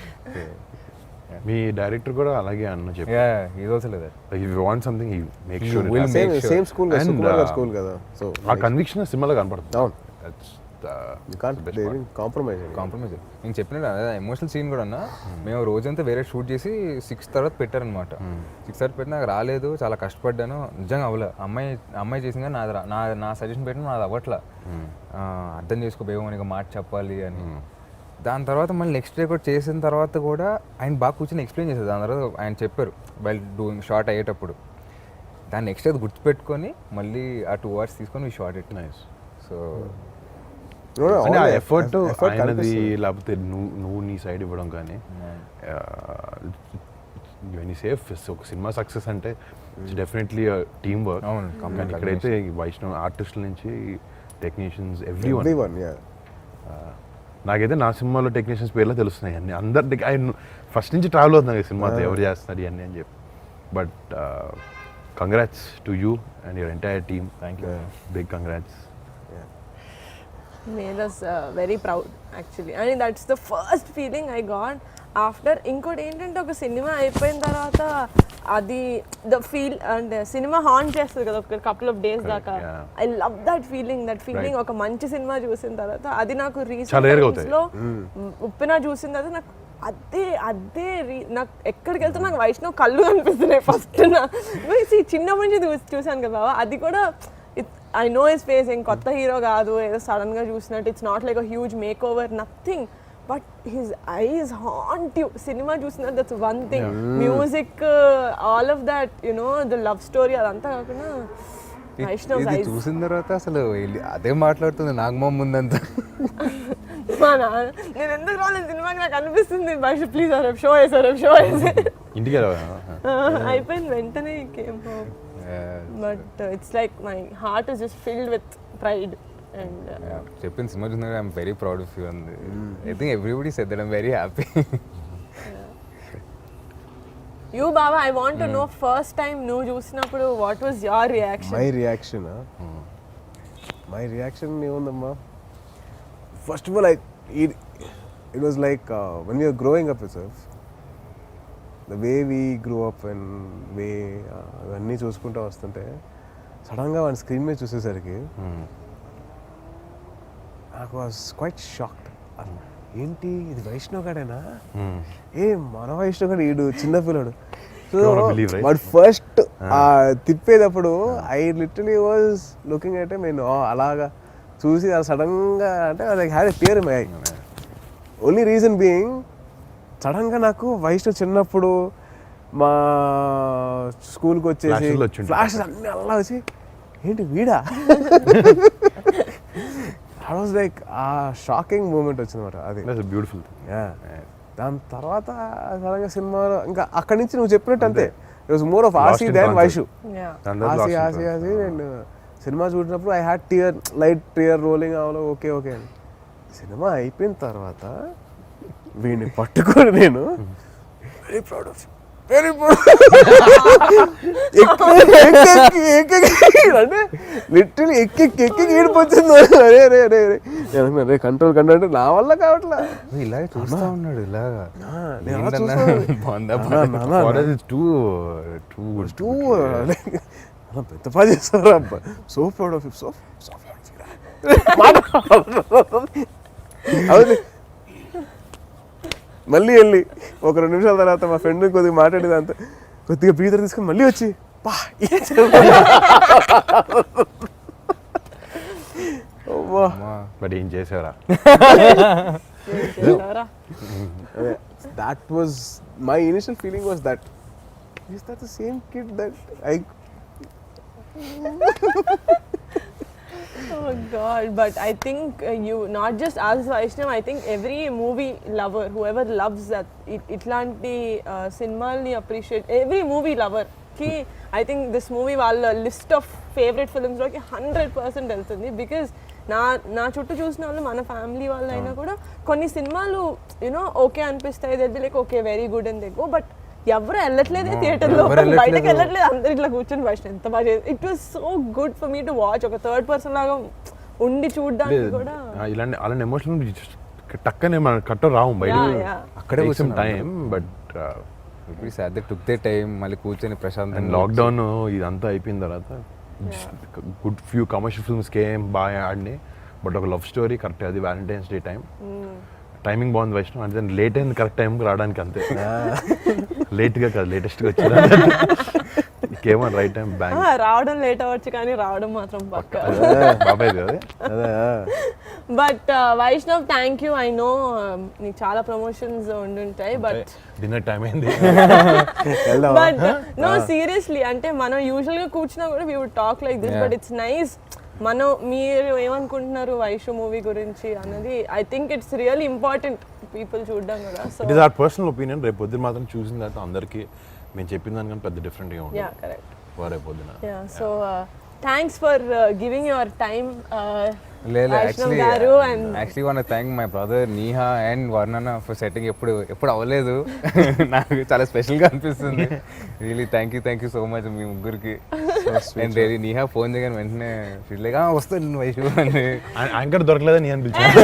మీ డైరెక్టర్ కూడా అలాగే అన్న చెప్పి want something make sure same school school కదా. సో ఆ కన్విక్షన్ సినిమాలో కనపడుతుంది. అవును కాంప్రమైజ్. నేను చెప్పిన ఎమోషనల్ సీన్ కూడా అన్నా మేము రోజంతా వేరే షూట్ చేసి 6 తర్వాత పెట్టారనమాట. 6 తర్వాత పెట్టి నాకు రాలేదు, చాలా కష్టపడ్డాను, నిజంగా అవ్వలే. అమ్మాయి చేసింది కానీ నా సజెషన్ పెట్టిన నాది అవ్వట్లా. అర్థం చేసుకో బేగం ఇక మాట చెప్పాలి అని. దాని తర్వాత మళ్ళీ నెక్స్ట్ డే కూడా చేసిన తర్వాత కూడా ఆయన బాగా కూర్చొని ఎక్స్ప్లెయిన్ చేశారు. దాని తర్వాత ఆయన చెప్పారు వైల్ డూయింగ్ షార్ట్ అయ్యేటప్పుడు దాన్ని నెక్స్ట్ అది గుర్తుపెట్టుకొని మళ్ళీ ఆ 2 hours తీసుకొని short it nice. So effort ఆయనది లేకపోతే నువ్వు నీ సైడ్ ఇవ్వడం కానీ సేఫ్ ఒక సినిమా సక్సెస్ అంటే డెఫినెట్లీ టీమ్ వర్క్. ఇక్కడైతే వైష్ణవ్ ఆర్టిస్టుల నుంచి టెక్నీషియన్స్ ఎవ్రీవన్. నాకైతే నా సినిమాలో టెక్నీషియన్స్ పేర్లు తెలుస్తున్నాయి అన్ని అందరికి. ఆయన ఫస్ట్ నుంచి ట్రావెల్ అవుతున్నాయి సినిమాతో ఎవరు చేస్తున్నారు ఇవన్నీ అని చెప్పి. But congrats to you and your entire team. Thank you, big congrats. made us very proud actually. I mean that's the first feeling I got after. ఇంకోటి ఏంటంటే ఒక సినిమా అయిపోయిన తర్వాత అది the feel and cinema haunt చేస్తుంది కదా ఒక couple of days దాకా. ఐ లవ్ దట్ ఫీలింగ్ ఒక మంచి సినిమా చూసిన తర్వాత. అది నాకు రీసెంట్ లో ఉప్పెన చూసిన తర్వాత నాకు అదే నాకు ఎక్కడికి వెళ్తే నాకు వైష్ణవ్ కళ్ళు కనిపిస్తున్నాయి ఫస్ట్. చిన్నప్పటి నుంచి చూసాను కదా బాబా. అది కూడా I know his face, ఇంక కొత్త హీరో కాదు ఏదో సడన్గా చూసినట్టు. It's not like a huge makeover nothing, but his eyes haunt you. Cinema చూసినట్టు that's one thing. Music all of that you know the love story అదంతా కాకుండా వైష్ణవ్ ఇది eyes. చూసిన తర్వాత అసలు అదే మాట్లాడుతుంది నాగమ్మ ముందంతా. మా నాన్న నేను ఎందుకు రాలేదు సినిమాకి నాకు అనిపిస్తుంది బయట ప్లీజ్ రేపు షో వేసే ఇంటికి అయిపోయింది వెంటనే came home. But it's like my heart is just filled with pride and చెప్పిన సినిమా చూసిన I'm very proud of you అంది. I think everybody said that I'm very happy. You బాబా I want to know first time నువ్వు చూసినప్పుడు what was your reaction? My reaction ఏముందమ్మా, first of all it was like when we're growing up itself, the way we grow up and way అవన్నీ చూసుకుంటూ వస్తుంటే సడన్గా వాడిని screen మీద చూసేసరికి నాకు వాజ్ క్వైట్ షాక్డ్. ఏంటి ఇది వైష్ణవ్ గాడేనా? మన వైష్ణవ్ గాడు ఈడు చిన్న పిల్లడు. సో వాడు ఫస్ట్ తిప్పేటప్పుడు I literally was looking at నేను అలాగా చూసి సడన్గా అంటే like had a tear in my eye. Only reason being సడన్గా నాకు వైష్ణవ్ చిన్నప్పుడు మా స్కూల్కి వచ్చేసి ఫ్లాషెస్ అన్నీ అలా వచ్చి ఏంటి వీడా ఐ వాజ్ లైక్ ఆ షాకింగ్ మూమెంట్ వచ్చిందన్నమాట. అది బ్యూటిఫుల్. దాని తర్వాత సడన్గా సినిమాలో ఇంకా అక్కడి నుంచి నువ్వు చెప్పినట్టు అంతే, it was more of Aasi than Vaishu. Aasi నేను సినిమా చూసినప్పుడు I had tear, light tear rolling అవ్వలో ఓకే అని. సినిమా అయిపోయిన తర్వాత వీడిని పట్టుకొని నేను వెరీ ప్రౌడ్ ఆఫ్ అంటే లిటరలీ ఎక్కి ఏడిపోతుంది. అరే కంట్రోల్ అంటే నా వల్ల కావట్లా. ఇలాగే చూస్తా ఉన్నాడు ఇలాగా. పెద్ద పని చేస్తారు అబ్బా. సో ప్రౌడ్ ఆఫ్ సో అవును. మళ్ళీ వెళ్ళి ఒక 2 నిమిషాల తర్వాత మా ఫ్రెండ్ కొద్దిగా మాట్లాడేది అంత కొద్దిగా బ్రీదర్ తీసుకొని మళ్ళీ వచ్చి బట్ ఏం చేసారా? That was my initial feeling was that is that the same kid that I. Oh God, but I think you not just as Vaishnav, I think every movie lover, whoever loves that, itlanti cinema appreciate, every movie lover ki I think this movie వాళ్ళ list of favourite films లోకి 100% వెళ్తుంది. Because నా చుట్టూ చూసిన వాళ్ళు మన family వాళ్ళు అయినా కూడా కొన్ని సినిమాలు యూనో ఓకే అనిపిస్తాయి, they'll be like okay very good and they go, but ఎవరు వెళ్ళట్లేదే థియేటర్లో, బయటకు వెళ్ళట్లేదు, అందరు ఇట్లా కూర్చొని ఫస్ట్ ఎంత బాగా చేసి. It was so good for me to watch. ఒక థర్డ్ పర్సన్ లాగా ఉండి చూడడానికి కూడా ఇలాంటి అలాంటి ఎమోషన్ టక్కనే మన కట్ట రావు బయట, అక్కడే కూర్చొని time. But took they time మళ్ళీ కూర్చొని ప్రశాంతంగా. లాక్డౌన్ ఇదంతా అయిపోయిన తర్వాత good few commercial films came బాగా ఆడినాయి, బట్ ఒక లవ్ స్టోరీ కరెక్ట్ అది వ్యాలంటైన్స్ డే టైం టైమింగ్ బాగుంది వైష్ణవ్ అంటే లేట్ అయింది కరెక్ట్ టైంకి రావడానికి అంతే. లేట్గా కాదు లేటెస్ట్గా వచ్చింది ఇంకేమో రైట్ టైం బ్యాంక్. రావడం లేట్ అవ్వచ్చు కానీ రావడం మాత్రం పక్కా. బాబాయ్ కదా. But Vaishnav thank you. I know నీకు చాలా ప్రమోషన్స్ ఉండుంటాయి బట్ డిన్నర్ టైం అయింది. బట్ నో సీరియస్లీ అంటే మనం యూజువల్గా కూర్చున్నా కూడా we would talk like this, but it's nice. మీరు ఏమనుకుంటున్నారు వైషు మూవీ గురించి అన్నది I think it's really important people చూడడం కదా. So it is our personal opinion. రేపు పొద్దున మాత్రం చూసిన తర్వాత అందరికీ మేము చెప్పిన దానికన్నా పెద్ద డిఫరెంట్గా ఉంటుంది. Yeah correct. రేపు పొద్దున so thanks for giving your time. లేదు actually want to thank my brother Neeha and Varnana for setting. ఎప్పుడు అవ్వలేదు, నాకు చాలా స్పెషల్గా అనిపిస్తుంది. Really thank you so much మీ ముగ్గురికి. అండ్ రియలీ నీహా ఫోన్ చేయగానే వెంటనే ఫీల్ లైక్ వస్తుంది వైషు అని. యాంకర్ దొరకలేదని నేను పిలిచాను.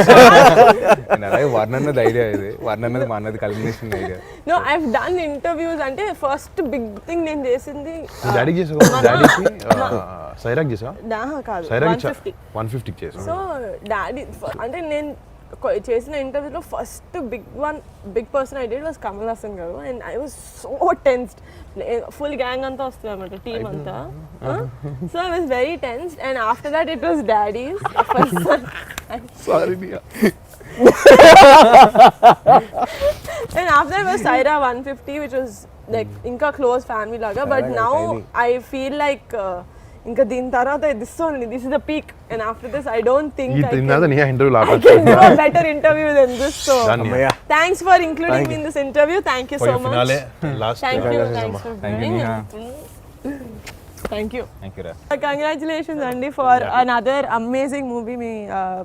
అలాగే వర్ణన్నది ఐడియా ఇది, వర్ణన్నది మా అన్నది culmination idea. No I have done interviews. అంటే ఫస్ట్ బిగ్ థింగ్ నేను చేసింది డాడీకి చేసావు, డాడీకి సైరాక్ చేసావా? కాదు, సైరాక్ 150 చేసావు. సో డాడీ అంటే నేను చేసిన ఇంటర్వ్యూలో first big person I did was Kamal Haasan garu. And I was so tensed. Full gang అంతా వస్తుంది అనమాట, టీమ్ అంతా. So I was very tensed. And after that it was daddy's sorry. And after that was Saira 150, which was like inka close family laga. But now I feel like ఇంకా దీని తర్వాత this only this is the peak and after this I don't think ఈ తిన్నది నీ interview I లాపా can do a better interview than this. So, అమ్మయ్య. thanks for including me in this interview. Thank you so much. Finale last Thank you. Thanks for Thank you, being. Neha. Thank you. Thank you రా Congratulations, Andy, for another amazing movie me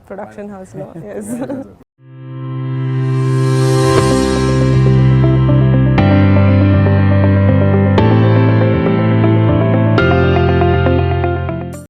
production house lo. Yes.